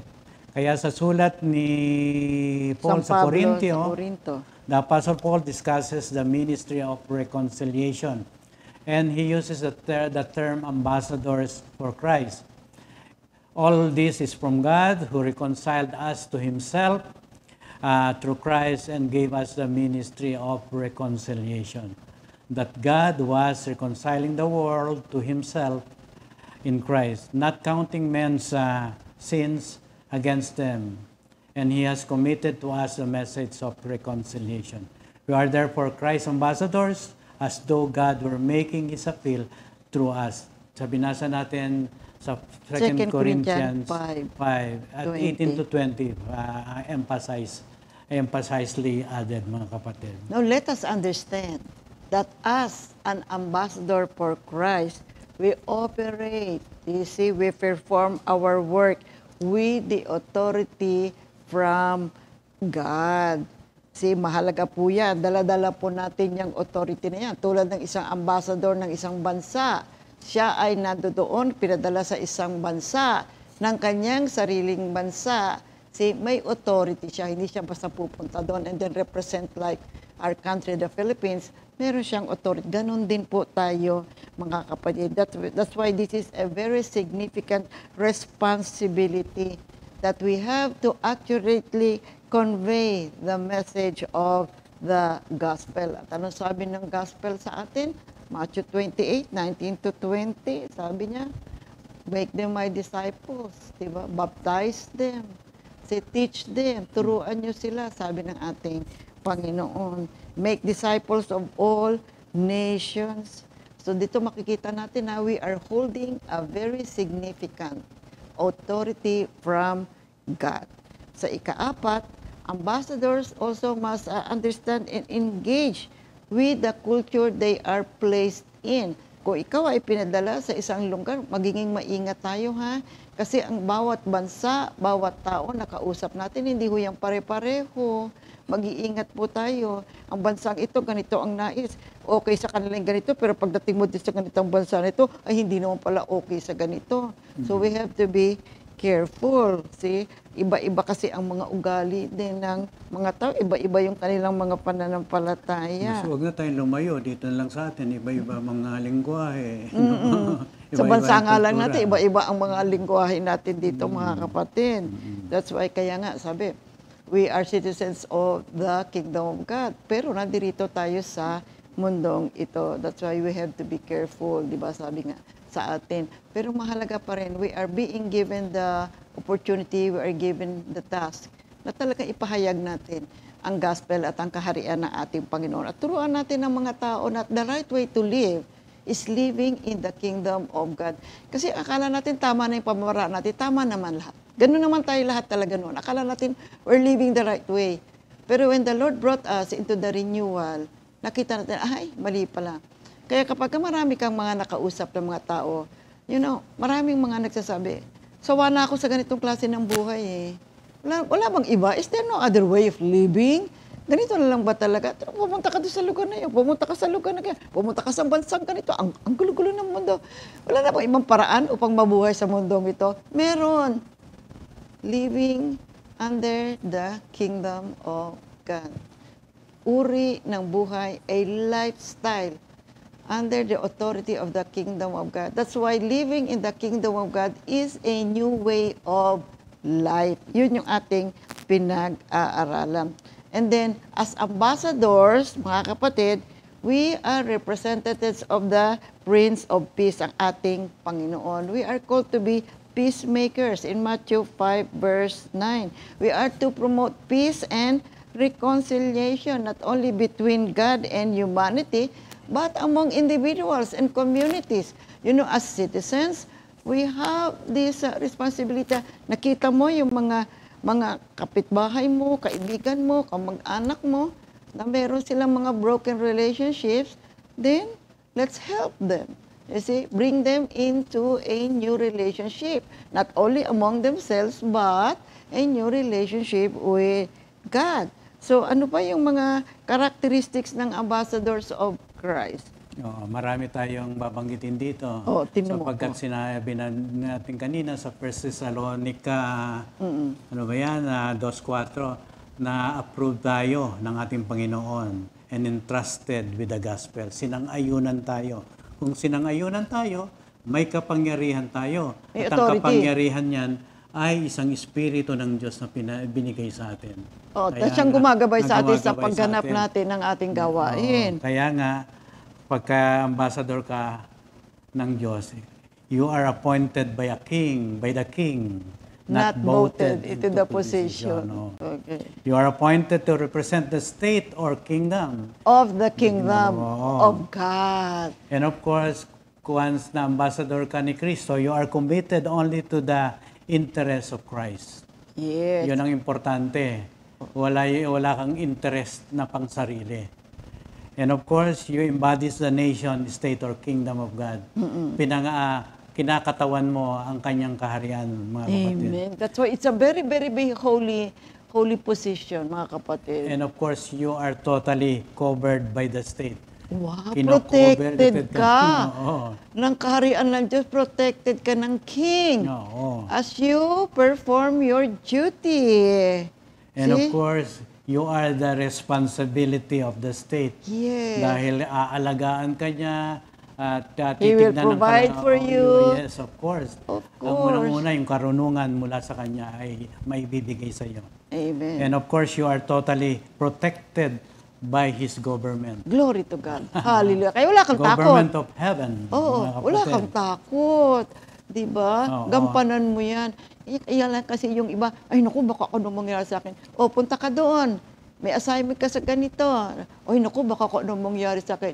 Kaya sa sulat ni Paul sa Corinto, the Apostle Paul discusses the ministry of reconciliation. And he uses the term ambassadors for Christ. All this is from God who reconciled us to Himself through Christ and gave us the ministry of reconciliation. That God was reconciling the world to Himself in Christ, not counting men's sins against them. And He has committed to us a message of reconciliation. We are therefore Christ's ambassadors, as though God were making His appeal through us. Sa binasa natin sa 2 Corinthians 5, at 18 to 20, emphasizedly added, mga kapatid. Now let us understand that as an ambassador for Christ, we operate, you see, we perform our work with the authority from God. See, mahalaga po yan. Dala-dala po natin yung authority na yan. Tulad ng isang ambassador ng isang bansa. Siya ay nandoon, pinadala sa isang bansa ng kanyang sariling bansa. See, may authority siya. Hindi siya basta pupunta doon and then represent like our country, the Philippines. Meron siyang authority. Ganon din po tayo, mga kapatid. That's why this is a very significant responsibility that we have to accurately convey the message of the gospel. At ano sabi ng gospel sa atin? Matthew 28, 19 to 20, sabi niya, make them my disciples, diba? Baptize them, say, teach them, turuan niyo sila, sabi ng ating Panginoon. Make disciples of all nations. So dito makikita natin na we are holding a very significant authority from God. Sa ika-4, ambassadors also must understand and engage with the culture they are placed in. Kung ikaw ay pinadala sa isang lugar, magiging maingat tayo, ha? Kasi ang bawat bansa, bawat tao na kausap natin, hindi ho yung pare-pareho. Mag-iingat po tayo. Ang bansang ito, ganito ang nais. Okay sa kanilang ganito, pero pagdating mo din sa ganitong bansa nito, ay hindi naman pala okay sa ganito. So we have to be careful. See, iba-iba kasi ang mga ugali din ng mga tao. Iba-iba yung kanilang mga pananampalataya. Mas huwag na tayong lumayo. Dito na lang sa atin, iba-iba mga lingwahe. Sa bansa nga lang natin, iba-iba ang mga lingwahe natin dito, mga kapatid. That's why, kaya nga, sabi, we are citizens of the kingdom of God. Pero nandirito tayo sa mundong ito. That's why we have to be careful, di ba? Sabi nga sa atin. Pero mahalaga pa rin, we are being given the opportunity, we are given the task na talaga ipahayag natin ang gospel at ang kaharian ng ating Panginoon. At turuan natin ang mga tao na the right way to live is living in the kingdom of God. Kasi akala natin tama na yung pamamaraan natin, tama naman lahat. Ganun naman tayo lahat talaga noon. Akala natin we're living the right way. Pero when the Lord brought us into the renewal, nakita natin, ay, mali pala. Kaya kapag marami kang mga nakausap ng mga tao, you know, maraming mga nagsasabi, sawa na ako sa ganitong klase ng buhay eh. Wala bang iba? Is there no other way of living? Ganito na lang ba talaga? Pumunta ka doon sa lugar na yun. Pumunta ka sa lugar na yan. Pumunta ka sa bansang ganito. Ang gulo-gulo ng mundo. Wala na bang ibang paraan upang mabuhay sa mundong ito? Meron. Living under the kingdom of God. Uri ng buhay, a lifestyle under the authority of the kingdom of God. That's why living in the kingdom of God is a new way of life. Yun yung ating pinag-aaralan. And then, as ambassadors, mga kapatid, we are representatives of the Prince of Peace, ang ating Panginoon. We are called to be peacemakers in Matthew 5 verse 9. We are to promote peace and reconciliation, not only between God and humanity, but among individuals and communities. You know, as citizens, we have this responsibility. Nakita mo yung mga kapitbahay mo, kaibigan mo, kamag-anak mo, na meron silang mga broken relationships, then let's help them. You see, bring them into a new relationship, not only among themselves, but a new relationship with God. So, ano pa yung mga characteristics ng ambassadors of Christ? Marami tayong babanggitin dito. Sapagkat sinabi natin kanina sa 1 Thessalonica, ano ba yan, 2:4, na approve tayo ng ating Panginoon and entrusted with the gospel. Sinang-ayunan tayo. Kung sinang-ayunan tayo, may kapangyarihan tayo. May at ang authority. kapangyarihan yan ay isang espiritu ng Diyos na binigay sa atin. Tapos siyang gumagabay sa atin sa gumagabay pagganap atin. natin ng ating gawain. Kaya nga, pagka ambassador ka ng Diyos, you are appointed by the king, Not voted into the position. No. Okay. You are appointed to represent the state or kingdom. Of the kingdom Oo. of God. And of course, once na ambassador ka ni Kristo, you are committed only to the interest of Christ. Yes. Yun ang importante. Wala kang interest na pang sarili. And of course, you embodies the nation, state, or kingdom of God. Kinakatawan mo ang kanyang kaharian, mga kapatid. Amen. That's why it's a very, very big holy position, mga kapatid. And of course, you are totally covered by the state. Wow, Kino-covered protected ka Oo. ng kaharian ng Diyos, protected ka ng King Oo. as you perform your duty. And of See? course, you are the responsibility of the state. Yes. Dahil aalagaan ka niya at He will titignan provide for you. Yes, of course. Of Ang course. unang-una, yung karunungan mula sa kanya ay maibibigay sa iyo. Amen. And of course, you are totally protected by His government. Glory to God. Hallelujah. Kaya wala kang takot. Government of heaven. Oo, mga wala kapatid. kang takot. Di ba? Oo. Gampanan mo yan. Iyan lang kasi yung iba, ay naku, baka ano mangyari sa akin. O, punta ka doon. May assignment ka sa ganito. Ay naku, baka ano mangyari sa akin.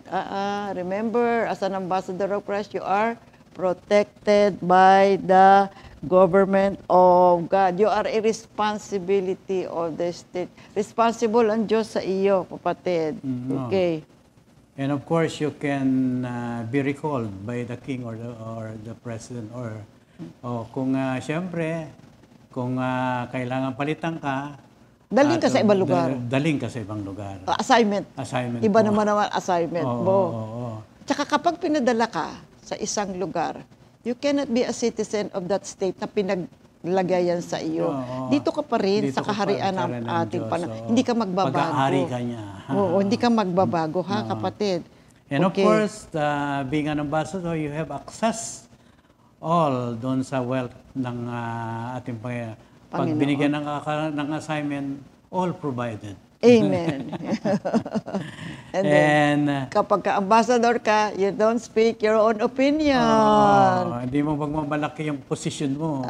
Remember, as an ambassador of Christ, you are protected by the government of God. You are a responsibility of the state. Responsible ang Diyos sa iyo, kapatid. Mm, Okay. And of course, you can be recalled by the king or the president or kung siyempre, kung kailangan palitan ka, Daling ka sa ibang lugar. Daling ka sa ibang lugar. Assignment. Assignment Iba mo. naman assignment Oo, mo. oo. Tsaka kapag pinadala ka sa isang lugar, you cannot be a citizen of that state na pinaglagayan sa iyo. Oo. Dito ka pa rin Dito sa ka pa kaharian rin ng ng ating Diyos, panahon. oo. Hindi ka magbabago. Pag-aari ka niya. Oo, hindi ka magbabago ha, kapatid. And of Okay. course, being an ambassador, you have access all doon sa wealth ng ating Pag Panginoon. binigyan ng assignment, all provided. Amen. And then, And kapag ka-ambassador ka, you don't speak your own opinion. hindi mo magmamalaki yung position mo.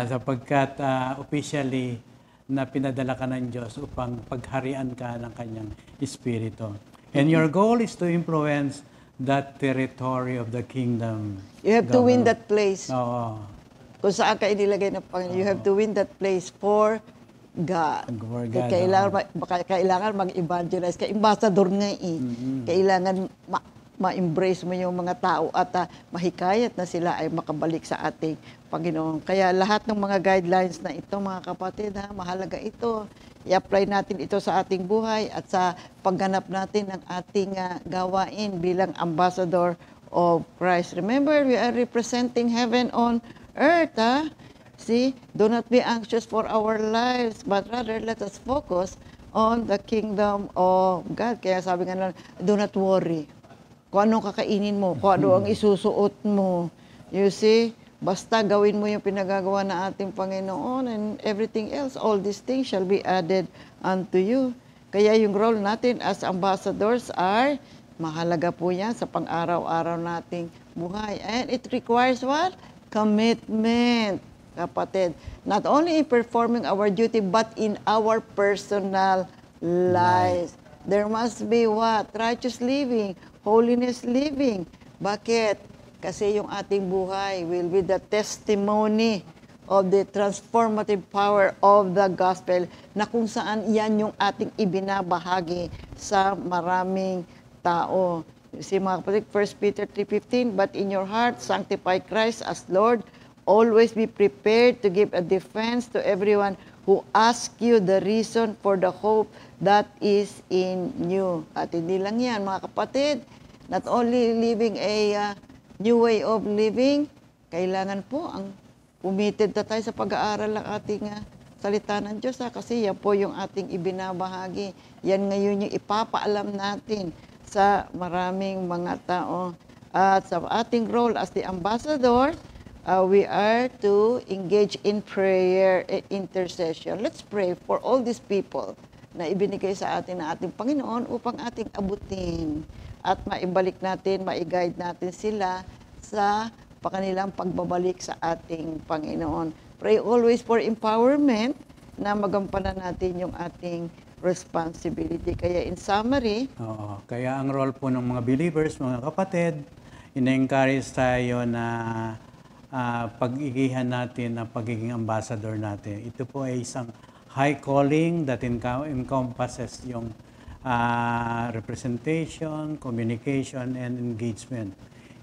Sapagkat officially na pinadala ka ng Diyos upang pagharian ka ng kanyang Espiritu. And your goal is to influence that territory of the kingdom. You have to win that place. Oo. Kung saan ka inilagay ng Panginoon, you have to win that place for God. For God, Kailangan mag-evangelize. Ambassador nga eh. Kailangan ma-embrace mo yung mga tao at mahikayat na sila ay makabalik sa ating Panginoon. Kaya lahat ng mga guidelines na ito, mga kapatid, mahalaga ito. I-apply natin ito sa ating buhay at sa pagganap natin ng ating gawain bilang ambassador of Christ. Remember, we are representing heaven on earth. See, do not be anxious for our lives, but rather let us focus on the kingdom of God. Kaya sabi nga lang, do not worry. Kung anong kakainin mo, kung ano ang isusuot mo. You see, basta gawin mo yung pinagagawa ng ating Panginoon and everything else, all these things shall be added unto you. Kaya yung role natin as ambassadors are, mahalaga po yan sa pang-araw-araw nating buhay. And it requires what? Commitment. Kapatid, not only in performing our duty, but in our personal lives. There must be what? Righteous living, holiness living. Bakit? Kasi yung ating buhay will be the testimony of the transformative power of the gospel na kung saan yan yung ating ibinabahagi sa maraming tao. See mga kapatid, 1 Peter 3:15, but in your heart, sanctify Christ as Lord. Always be prepared to give a defense to everyone who asks you the reason for the hope that is in you. At hindi lang yan, mga kapatid, not only living a new way of living, kailangan po ang committed na tayo sa pag-aaral ng ating salita ng Diyos. Kasi yan po yung ating ibinabahagi. Yan ngayon yung ipapaalam natin sa maraming mga tao. At sa ating role as the ambassador, we are to engage in prayer and intercession. Let's pray for all these people na ibinigay sa atin ng ating Panginoon upang ating abutin at maibalik natin, maiguide natin sila sa kanilang pagbabalik sa ating Panginoon. Pray always for empowerment na magampanan natin yung ating responsibility. Kaya in summary, Oo. Kaya ang role po ng mga believers, mga kapatid, ina-encourage tayo na pag-igihan natin ang pagiging ambassador natin. Ito po ay isang high calling that encompasses yung representation, communication, and engagement.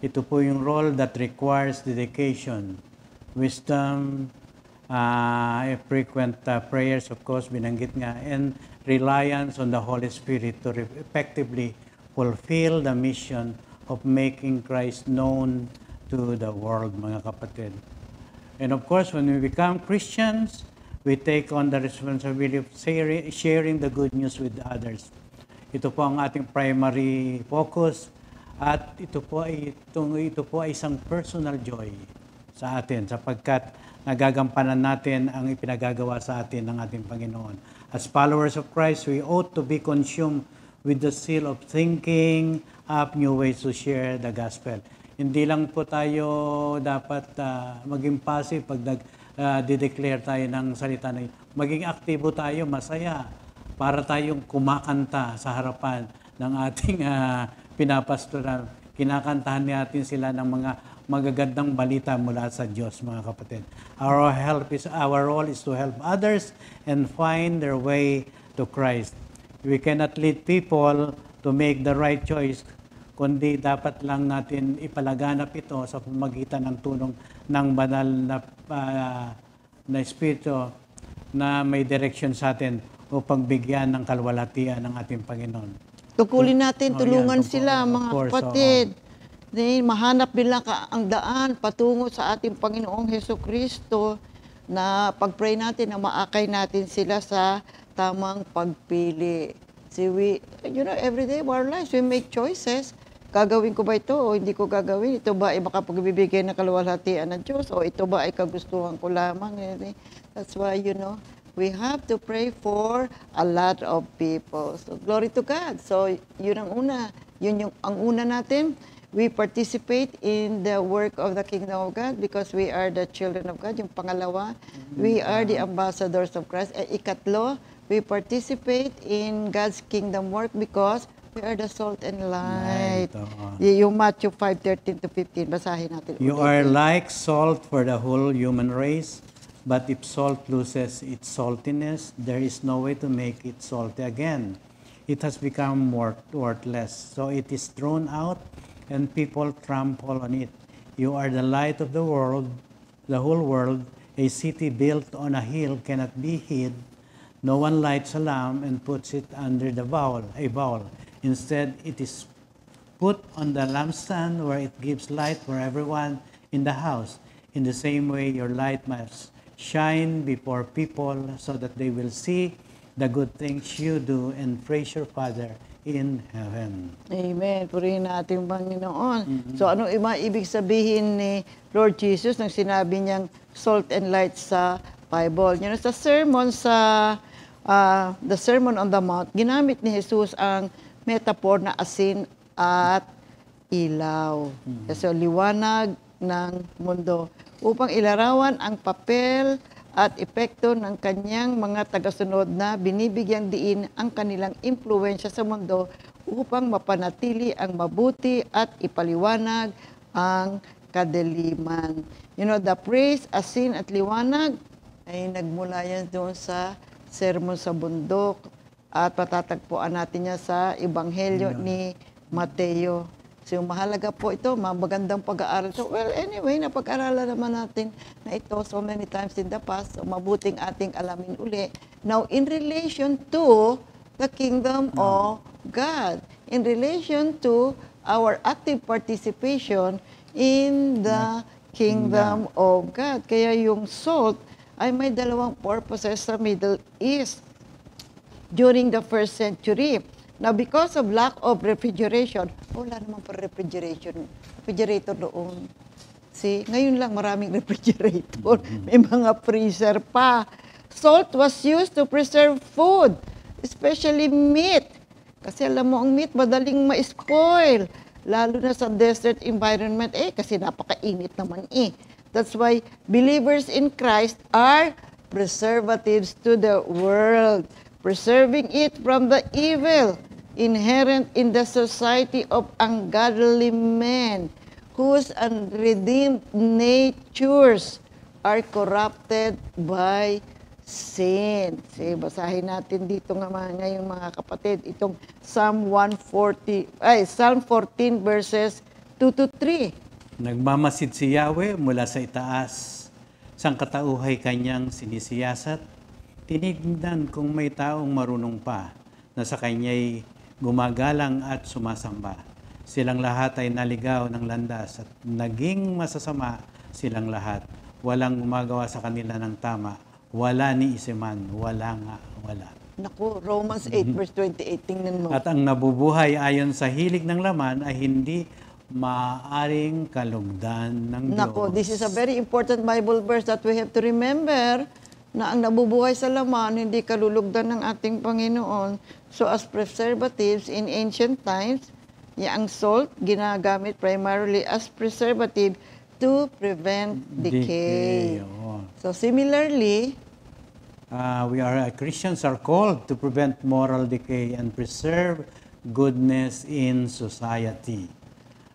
Ito po yung role that requires dedication, wisdom, frequent prayers, of course, binanggit nga, and reliance on the Holy Spirit to effectively fulfill the mission of making Christ known to the world, mga kapatid. And of course, when we become Christians, we take on the responsibility of sharing the good news with others. Ito po ang ating primary focus at ito po ay isang personal joy sa atin sapagkat nagagampanan natin ang ipinagagawa sa atin ng ating Panginoon. As followers of Christ, we ought to be consumed with the zeal of thinking up new ways to share the gospel. Hindi lang po tayo dapat maging passive pag nag-declare tayo ng salita na yun. Maging aktibo tayo, masaya, para tayong kumakanta sa harapan ng ating pinapastoral. Kinakantahan natin sila ng mga magagandang balita mula sa Diyos, mga kapatid. Our role is to help others and find their way to Christ. We cannot lead people to make the right choice, kundi dapat lang natin ipalaganap ito sa pamamagitan ng tulong ng banal na Espiritu na may direction sa atin upang bigyan ng kalwalhatian ng ating Panginoon. tukulin natin, tulungan Yan, sila, of mga course, kapatid. Mahanap nila ang daan patungo sa ating Panginoong Hesus Kristo na pag-pray natin na maakay natin sila sa tamang pagpili. See, every day of our lives, we make choices. Gagawin ko ba ito o hindi ko gagawin? Ito ba ay makapagbibigay ng kaluwalhatian ng Diyos o ito ba ay kagustuhan ko lamang? That's why, we have to pray for a lot of people. So, glory to God. So, yun ang una. Yun yung ang una natin. We participate in the work of the kingdom of God because we are the children of God. Yung pangalawa, we are the ambassadors of Christ. At ikatlo, we participate in God's kingdom work because we are the salt and light. Yung Matthew 5:13 to 15, basahin natin. You are like salt for the whole human race, but if salt loses its saltiness, there is no way to make it salty again. It has become worthless, so it is thrown out and people trample on it. You are the light of the world, the whole world. A city built on a hill cannot be hid. No one lights a lamp and puts it under a bowl. Instead, it is put on the lampstand where it gives light for everyone in the house. In the same way, your light must shine before people so that they will see the good things you do and praise your Father in heaven. Amen. Purihin natin Panginoon. So ano ibig sabihin ni Lord Jesus nang sinabi niyang salt and light sa Bible? Sa sermon the Sermon on the Mount, ginamit ni Jesus ang metaphor na asin at ilaw. Kasi liwanag ng mundo upang ilarawan ang papel at epekto ng kanyang mga tagasunod na binibigyang diin ang kanilang impluwensya sa mundo upang mapanatili ang mabuti at ipaliwanag ang kadiliman. The praise, asin at liwanag ay nagmula yan doon sa Sermon sa Bundok at patatagpuan natin niya sa Ebanghelyo ni Mateo. So, mahalaga po ito, magandang pag-aaral. So, anyway, napag-aralan naman natin na ito so many times in the past. So, mabuting ating alamin uli. Now, in relation to the kingdom of God, in relation to our active participation in the kingdom of God. Kaya yung salt ay may dalawang purposes sa Middle East during the first century. Now, because of lack of refrigeration, wala naman pa refrigerator doon. See, ngayon lang maraming refrigerator. May mga freezer pa. Salt was used to preserve food, especially meat. Kasi alam mo, ang meat madaling ma-spoil. Lalo na sa desert environment, kasi napakainit naman That's why believers in Christ are preservatives to the world, preserving it from the evil inherent in the society of ungodly men, whose unredeemed natures are corrupted by sin. Sige, basahin natin dito nga ngayong mga kapatid, itong Psalm 14 verses 2 to 3. Nagmamasid si Yahweh mula sa itaas, sang katauhay kanyang sinisiyasat. Tinignan kung may taong marunong pa, na sa kanya'y gumagalang at sumasamba. Silang lahat ay naligaw ng landas at naging masasama silang lahat. Walang gumagawa sa kanila ng tama. Wala ni isiman. Wala nga. Wala. Naku, Romans 8 verse 28, tingnan mo. At ang nabubuhay ayon sa hilig ng laman ay hindi maaring kalugdan ng Diyos. Naku, this is a very important Bible verse that we have to remember, na ang nabubuhay sa laman, hindi kalulugdan ng ating Panginoon. So as preservatives in ancient times, ang salt ginagamit primarily as preservative to prevent decay. Oo. So similarly, Christians are called to prevent moral decay and preserve goodness in society.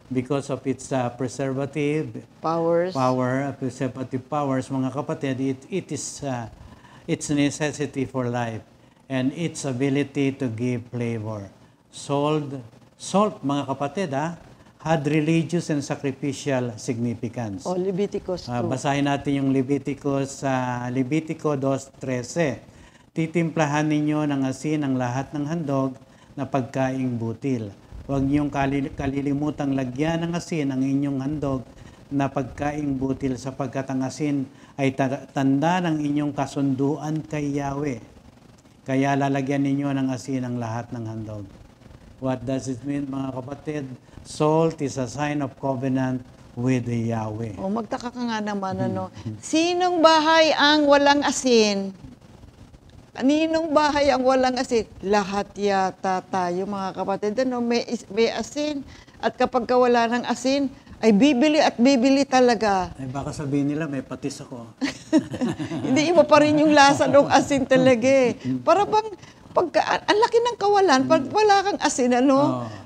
Because of its preservative preservative powers, mga kapatid, it is its necessity for life and its ability to give flavor. Salt, mga kapatid, had religious and sacrificial significance. Leviticus 2. Basahin natin yung Levitico 2:13. Titimplahan ninyo ng asin ang lahat ng handog na pagkaing butil. Huwag niyong kalilimutang lagyan ng asin ang inyong handog na pagkaing butil, sapagkat ang asin ay tanda ng inyong kasunduan kay Yahweh. Kaya lalagyan ninyo ng asin ang lahat ng handog. What does it mean, mga kapatid? Salt is a sign of covenant with Yahweh. Magtaka ka nga naman, sinong bahay ang walang asin? Kaninong bahay ang walang asin? Lahat yata tayo, mga kapatid. May asin. At kapag wala ng asin, ay bibili at bibili talaga. Ay baka sabihin nila, may patis ako. Hindi, iba pa rin yung lasa ng asin talaga Para bang, ang laki ng kawalan, pag wala kang asin,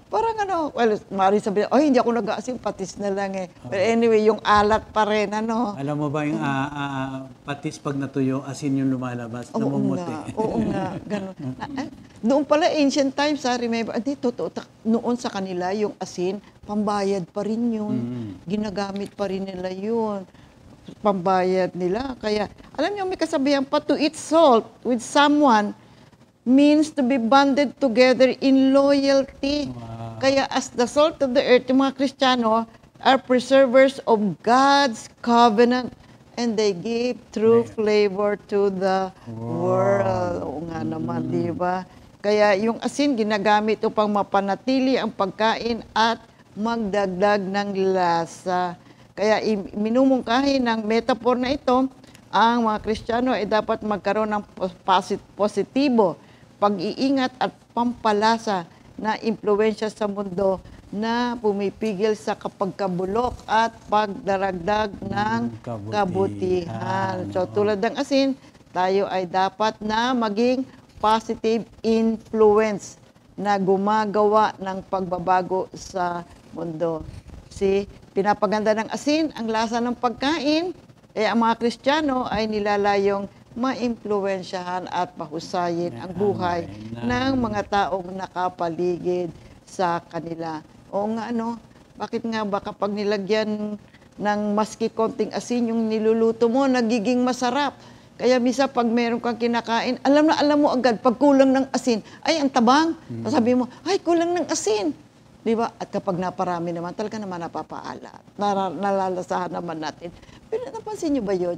parang maaari sabihin, hindi ako nag-aasin, patis na lang But anyway, yung alat pa rin, Alam mo ba yung patis pag natuyo, asin yung lumalabas, namumuti. Oo nga, gano'n. Noong pala, ancient times, remember, totoo, noon sa kanila, yung asin, pambayad pa rin yun. Ginagamit pa rin nila yun. Pambayad nila. Kaya, alam niyo, may kasabihan pa, to eat salt with someone means to be bonded together in loyalty. Wow. Kaya as the salt of the earth, yung mga Kristiyano are preservers of God's covenant and they give true flavor to the world. Oo nga naman, di ba? Kaya yung asin ginagamit upang mapanatili ang pagkain at magdagdag ng lasa. Kaya minumungkahi ng metaphor na ito, ang mga Kristiyano ay dapat magkaroon ng positibo, pag-iingat at pampalasa na impluwensya sa mundo na pumipigil sa kapagkabulok at pagdaragdag ng kabutihan. So tulad ng asin, tayo ay dapat na maging positive influence na gumagawa ng pagbabago sa mundo. Pinapaganda ng asin ang lasa ng pagkain, ang mga Kristiyano ay nilalayong maimpluwensyahan at pahusayin ang buhay ng mga taong nakapaligid sa kanila. Oo nga, bakit nga ba kapag nilagyan ng maski konting asin yung niluluto mo, nagiging masarap? Kaya misa pag meron kang kinakain, alam mo agad, pag kulang ng asin, ay ang tabang. Sabi mo, ay kulang ng asin. Di ba? At kapag naparami naman, talaga naman napapaalat. Nalalasahan naman natin. Pero napansin nyo ba yun?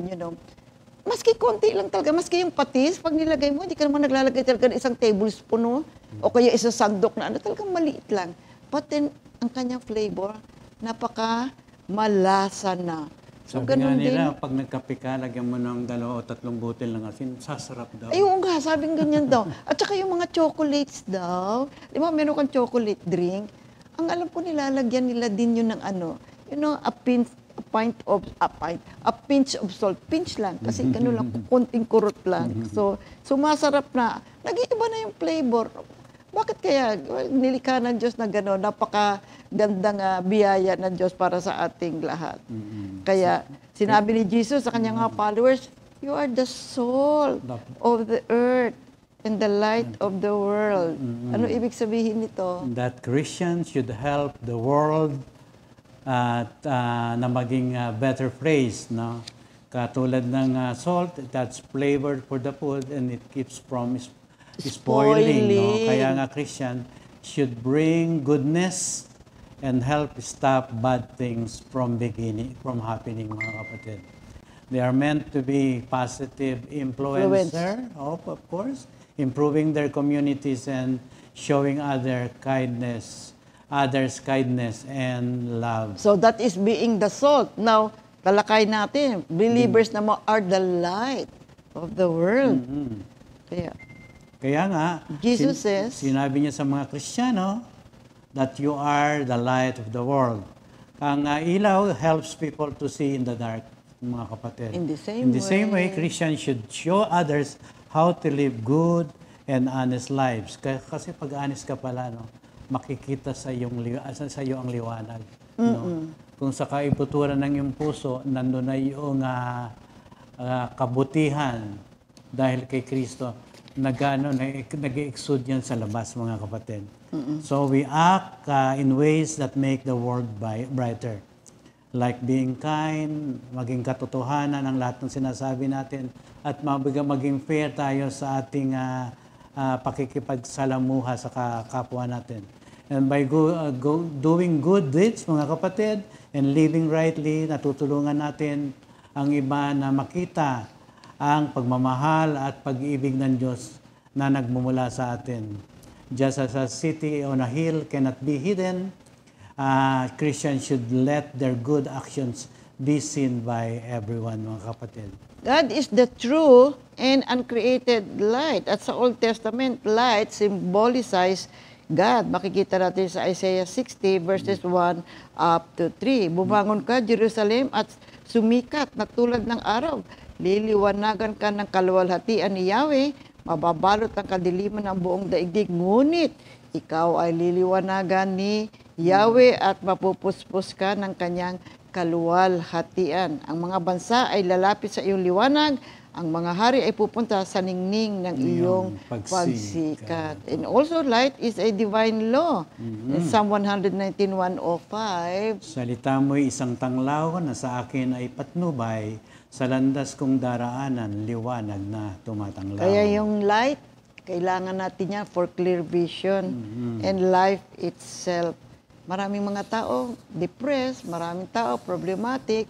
Maski konti lang talaga, maski yung patis, pag nilagay mo, hindi ka naman naglalagay talaga ng isang tablespoon, o kaya isang sandok na, talagang maliit lang. But then, ang kanyang flavor, napaka malasa na. So, Sabi nga ganun din. nila, pag nagkape ka, lagyan mo ng 2 o 3 butil ng asin, sasarap daw. Ayun nga, sabing ganyan daw. At saka yung mga chocolates daw. Di ba, meron kang chocolate drink. Ang alam ko, nilalagyan nila din yun ng ano, a pinch of salt. Pinch lang. Kasi gano'n lang, konting kurot lang. So, sumasarap na. Nag-iiba na yung flavor. Bakit kaya? Well, nilikha ng Diyos na gano'n. Napakagandang biyaya ng Diyos para sa ating lahat. Kaya, sinabi ni Jesus sa kanyang mga followers, you are the salt of the earth and the light of the world. Ano ibig sabihin nito? That Christians should help the world na maging better place, no? Katulad ng salt, that's flavored for the food and it keeps from spoiling, no? Kaya nga Christian should bring goodness and help stop bad things from happening, mga kapatid. They are meant to be positive influencer, of course, improving their communities and showing others kindness and love. So that is being the salt. Now, talakay natin, believers naman are the light of the world. Kaya nga, Jesus says, sinabi niya sa mga Kristiyano that you are the light of the world. Ang ilaw helps people to see in the dark, mga kapatid. In the same way, Christians should show others how to live good and honest lives. Kasi pag honest ka pala, no, makikita sa iyo ang liwanag. No? Kung sa kaibuturan ng iyong puso, nandun na yung kabutihan dahil kay Kristo, nag-exude yan sa labas, mga kapatid. So we act in ways that make the world brighter. Like being kind, maging katotohanan ang lahat ng sinasabi natin, at maging fair tayo sa ating pakikipagsalamuha sa kapwa natin. And by doing good deeds, mga kapatid, and living rightly, natutulungan natin ang iba na makita ang pagmamahal at pag-ibig ng Diyos na nagmumula sa atin. Just as a city on a hill cannot be hidden, Christians should let their good actions be seen by everyone, mga kapatid. God is the true and uncreated light. At sa Old Testament, light symbolizes God. Makikita natin sa Isaiah 60 verses 1 up to 3. Bumangon ka, Jerusalem, at sumikat na tulad ng araw. Liliwanagan ka ng kaluwalhatian ni Yahweh, mababalot ang kadiliman ng buong daigdig. Ngunit, ikaw ay liliwanagan ni Yahweh at mapupuspos ka ng kanyang kaluwalhatian. Ang mga bansa ay lalapit sa iyong liwanag, ang mga hari ay pupunta sa ningning ng iyong pagsikat. And also, light is a divine law. In Psalm 119:105, Salita mo'y isang tanglaw na sa akin ay patnubay, sa landas kong daraanan, liwanag na tumatanglaw. kaya yung light, kailangan natin yan for clear vision and life itself. Maraming mga tao depressed, maraming tao problematic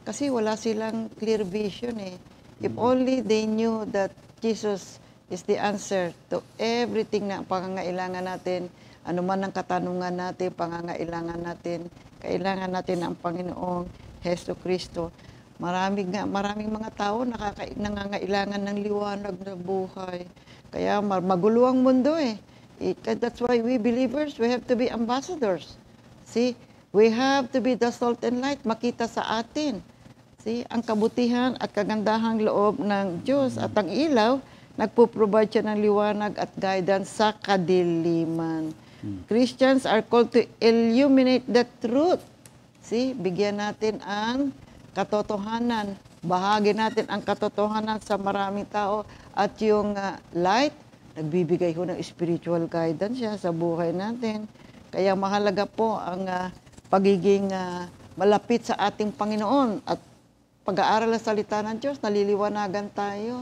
kasi wala silang clear vision eh. If only they knew that Jesus is the answer to everything na pangangailangan natin, ano man ang katanungan natin, pangangailangan natin, kailangan natin ang Panginoong Hesus Kristo. Maraming mga tao nangangailangan ng liwanag na buhay. Kaya magulo ang mundo eh. That's why we believers, we have to be ambassadors. See, we have to be the salt and light, makita sa atin. See, ang kabutihan at kagandahang loob ng Diyos at ang ilaw, nagpo-provide siya ng liwanag at guidance sa kadiliman. Christians are called to illuminate the truth. See, bigyan natin ang katotohanan. Bahagi natin ang katotohanan sa maraming tao. At yung light, nagbibigay ko ng spiritual guidance siya sa buhay natin. Kaya mahalaga po ang pagiging malapit sa ating Panginoon at pag-aaral ng salita ng Diyos, naliliwanagan tayo.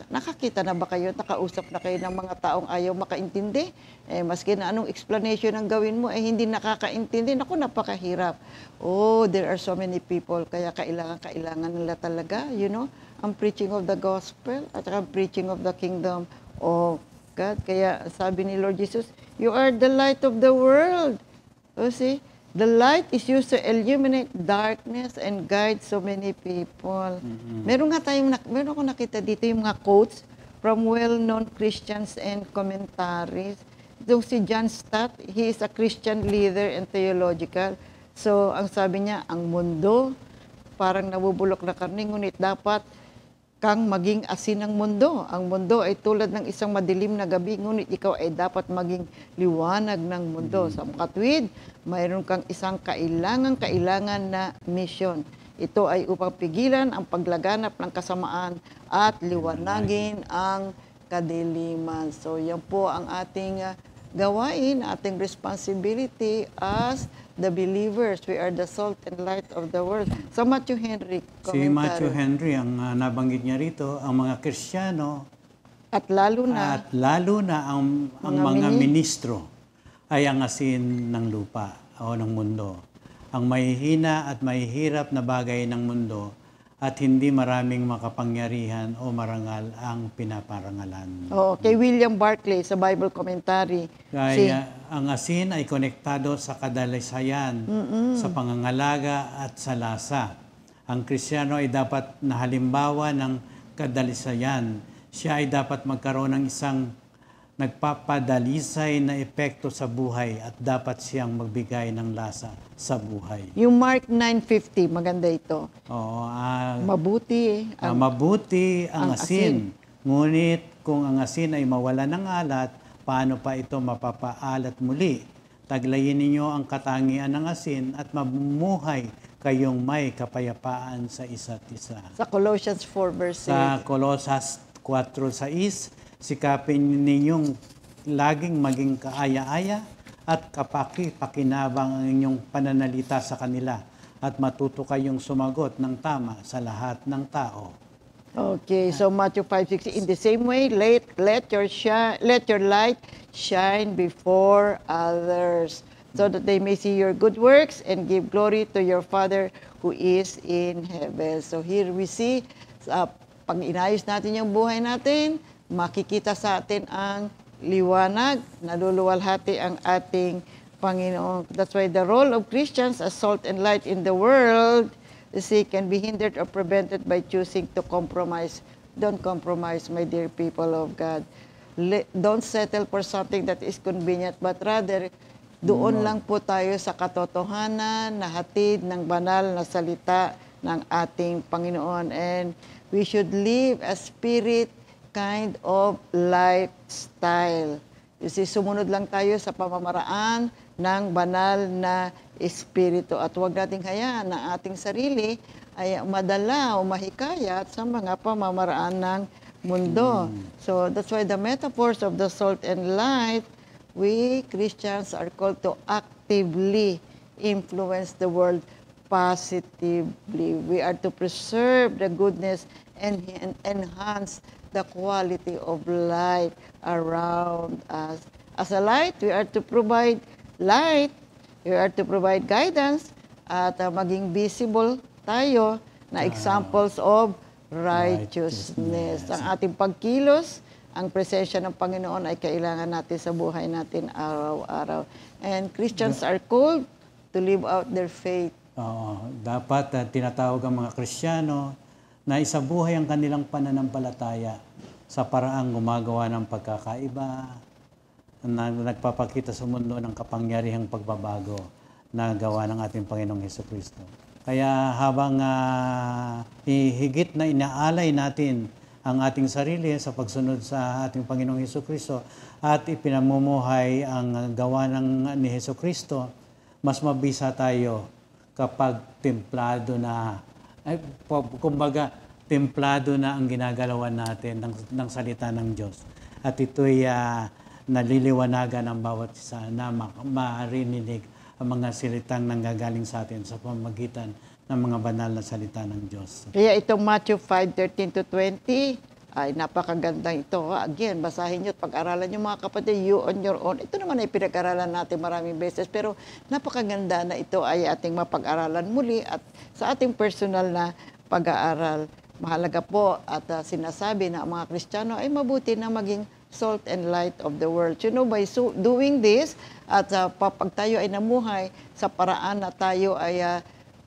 Nakakita na ba kayo, nakausap na kayo ng mga taong ayaw makaintindi? Maski na anong explanation ang gawin mo, hindi nakakaintindi. Naku, napakahirap. Oh, there are so many people, kaya kailangan nila talaga, ang preaching of the gospel at ang preaching of the kingdom of God. Kaya sabi ni Lord Jesus, you are the light of the world. Oh, see? The light is used to illuminate darkness and guide so many people. Meron ko nakita dito yung mga quotes from well-known Christians and commentaries. Itong si John Stott, he is a Christian leader and theological. So, ang sabi niya, ang mundo, parang nabubulok na karne, ngunit dapat kang maging asin ng mundo. Ang mundo ay tulad ng isang madilim na gabi, ngunit ikaw ay dapat maging liwanag ng mundo. Sa makatwid, mayroon kang isang kailangan na mission. Ito ay upang pigilan ang paglaganap ng kasamaan at liwanagin ang kadiliman. So, yan po ang ating gawain, ating responsibility as the believers. We are the salt and light of the world. Sa Matthew Henry, Si Matthew Henry, ang nabanggit niya rito, ang mga Kristiyano at lalo na ang mga ministro ay ang asin ng lupa o ng mundo. Ang mahihina at mahihirap na bagay ng mundo at hindi maraming makapangyarihan o marangal ang pinaparangalan. kay William Barclay sa Bible Commentary. Kaya ang asin ay konektado sa kadalisayan, sa pangangalaga at sa lasa. Ang Kristiyano ay dapat na halimbawa ng kadalisayan. Siya ay dapat magkaroon ng isang nagpapadalisay na epekto sa buhay at dapat siyang magbigay ng lasa sa buhay. Yung Mark 9:50, maganda ito. Oo, Mabuti mabuti ang asin. Ngunit kung ang asin ay mawala ng alat, paano pa ito mapapaalat muli? Taglayin ninyo ang katangian ng asin at mamumuhay kayong may kapayapaan sa isa't isa. Sa Colossians 4 verse 8. Sa Colosas 4:6, sikapin ninyong laging maging kaaya-aya at kapaki-pakinabang ang inyong pananalita sa kanila at matuto kayong sumagot ng tama sa lahat ng tao. Okay, so Matthew 5:6, in the same way, let your light shine before others, so that they may see your good works and give glory to your Father who is in heaven. So here we see, pag inayos natin yung buhay natin, makikita sa atin ang liwanag, naluluwalhati ang ating Panginoon. That's why the role of Christians as salt and light in the world, can be hindered or prevented by choosing to compromise. Don't compromise, my dear people of God. Don't settle for something that is convenient, but rather, doon lang po tayo sa katotohanan na hatid ng banal na salita ng ating Panginoon. And we should live a spirit kind of lifestyle. You see, sumunod lang tayo sa pamamaraan ng banal na espiritu at huwag nating hayaan na ating sarili ay madala o mahikayat sa mga pamamaraan ng mundo. So that's why the metaphors of the salt and light, we Christians are called to actively influence the world positively. We are to preserve the goodness and enhance the quality of life around us. As a light, we are to provide light, we are to provide guidance, at maging visible tayo na examples of righteousness. Ang ating pagkilos, ang presensya ng Panginoon ay kailangan natin sa buhay natin araw-araw. And Christians are called to live out their faith. Dapat tinatawag ang mga Kristiyano na isabuhay ang kanilang pananampalataya sa paraang gumagawa ng pagkakaiba, na nagpapakita sa mundo ng kapangyarihang pagbabago na gawa ng ating Panginoong Hesukristo. Kaya habang higit na inaalay natin ang ating sarili sa pagsunod sa ating Panginoong Hesukristo at ipinamumuhay ang gawa ni Hesukristo, mas mabisa tayo kapag templado na, templado na ang ginagalawan natin ng salita ng Diyos. At ito'y naliliwanagan ang bawat isa na marinig ang mga salitang nanggagaling sa atin sa pamamagitan ng mga banal na salita ng Diyos. Kaya itong Matthew 5:13-20, ay napakaganda ito. Again, basahin nyo at pag-aralan nyo mga kapatid, you on your own. Ito naman ay pinag-aralan natin maraming beses, pero napakaganda na ito ay ating mapag-aralan muli at sa ating personal na pag-aaral. Mahalaga po at sinasabi na ang mga Kristiyano ay mabuti na maging salt and light of the world. You know, by doing this, at pag tayo ay namuhay sa paraan na tayo ay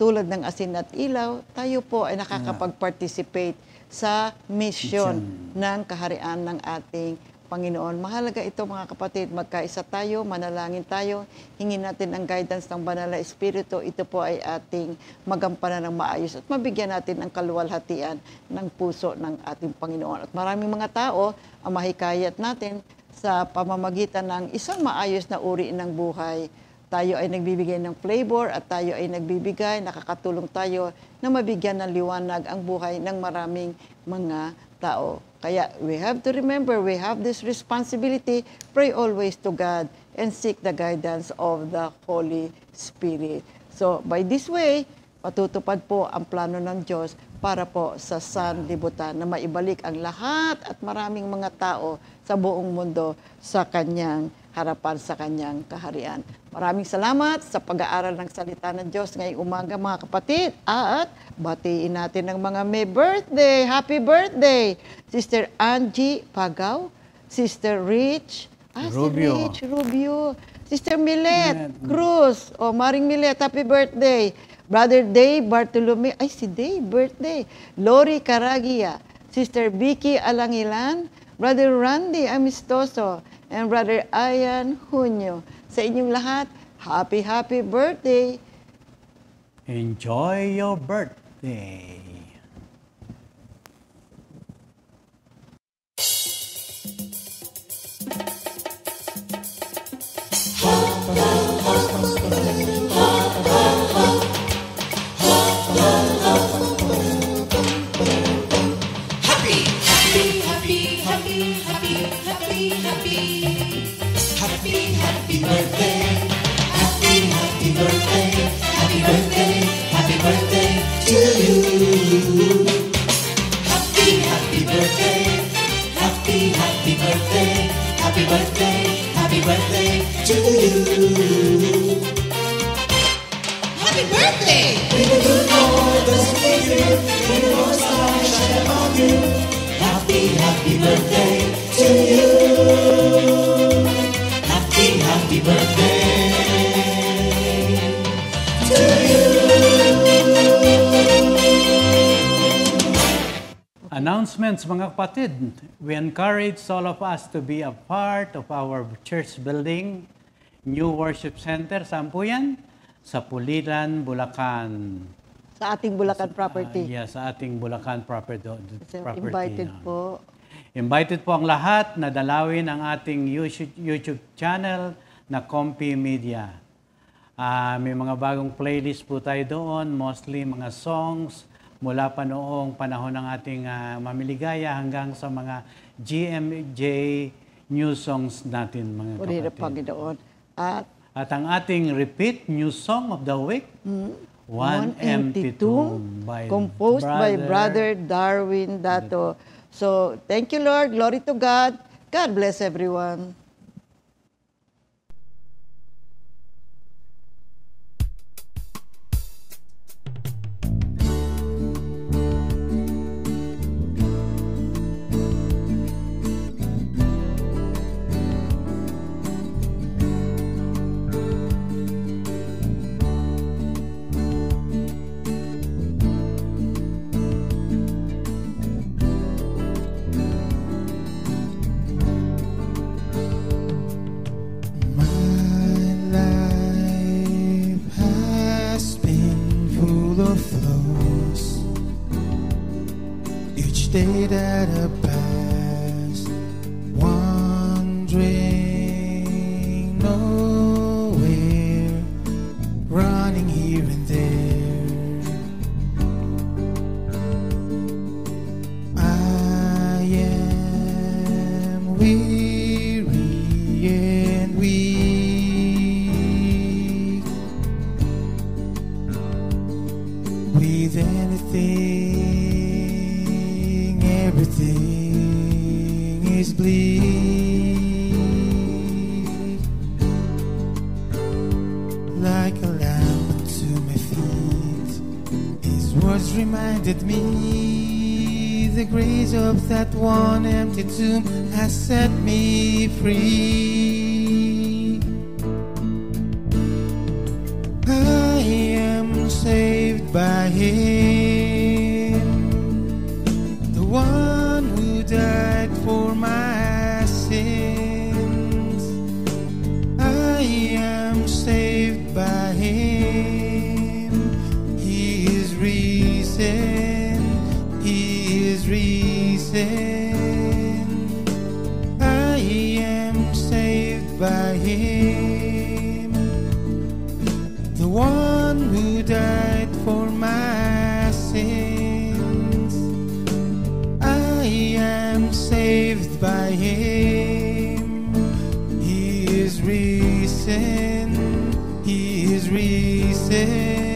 tulad ng asin at ilaw, tayo po ay nakakapag-participate sa mission ng kaharian ng ating Panginoon. Mahalaga ito mga kapatid, magkaisa tayo, manalangin tayo, hingin natin ang guidance ng Banal na Espiritu. Ito po ay ating magampanan ng maayos at mabigyan natin ang kaluwalhatian ng puso ng ating Panginoon. At maraming mga tao ang mahikayat natin sa pamamagitan ng isang maayos na uri ng buhay. Tayo ay nagbibigay ng flavor at tayo ay nagbibigay, nakakatulong tayo na mabigyan ng liwanag ang buhay ng maraming mga tao. Kaya we have to remember, we have this responsibility, pray always to God and seek the guidance of the Holy Spirit. So by this way, patutupad po ang plano ng Diyos para po sa sanlibutan na maibalik ang lahat at maraming mga tao sa buong mundo sa kanyang harapan, sa kanyang kaharian. Maraming salamat sa pag-aaral ng salita ng Diyos ngayong umaga mga kapatid. At batiin natin ang mga may birthday. Happy birthday! Sister Angie Pagaw, Sister Rich, Rubio. Si Rich Rubio, Sister Milet Cruz, Maring Milet, happy birthday! Brother Dave Bartolome, si Dave, birthday. Lori Caragia, Sister Vicky Alangilan, Brother Randy Amistoso, and Brother Ayan Junio. Sa inyong lahat, happy birthday! Enjoy your birthday! Announcements mga kapatid, we encourage all of us to be a part of our church building, new worship center. Saan po yan? Sa Pulilan, Bulacan. Sa ating Bulacan property. Sa ating Bulacan property. Invited po. Invited po ang lahat na dalawin ang ating YouTube channel na Compi Media. May mga bagong playlist po tayo doon, mostly mga songs, mula pa noong panahon ng ating Mamiligaya hanggang sa mga GMJ new songs natin, mga kapatid. At ang ating repeat new song of the week, 1 Empty Tomb, composed by Brother Darwin Dato. So, thank you, Lord. Glory to God. God bless everyone. Day that I pass, wandering nowhere, running here and there. I am weary and weak. With anything, everything is bleak. Like a lamp to my feet, His words reminded me The grace of that one empty tomb has set me free. I am saved by Him, the one who died for my sins. I am saved by Him. He is risen. He is risen. I am saved by Him, the one who died for my sins. I am saved by Him. He is risen. He is risen.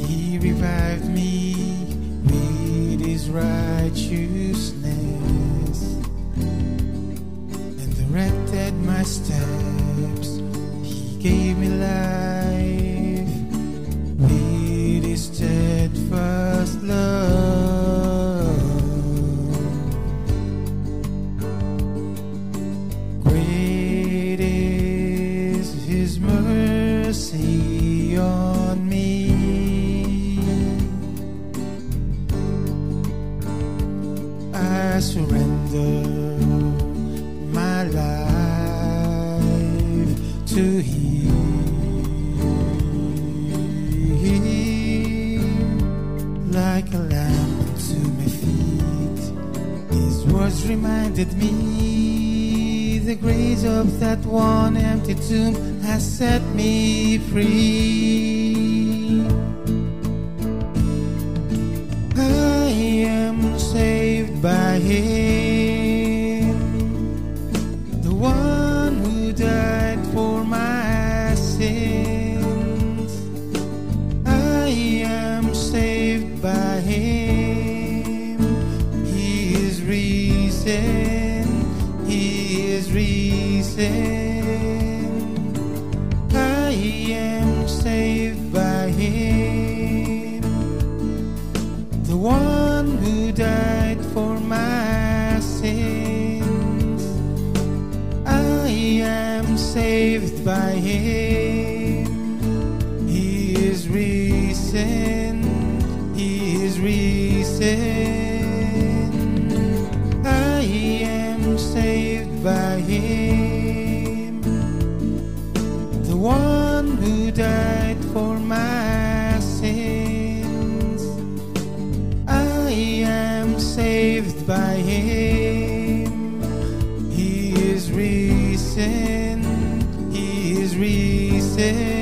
He revived me with His righteousness and directed my steps. He gave me life with His steadfast love. Great is His mercy on me. I surrender my life to Him. Like a lamp to my feet, His words reminded me the grace of that one empty tomb has set me free. I am saved by Him, the one who died for my sins. I am saved by Him. He is risen. He is risen. I am saved by Him, the one who died for my sins. I am saved by Him. He is risen. He is risen. I am saved by Him, the one who died for my sins. I am saved by Him. He is risen. He is risen.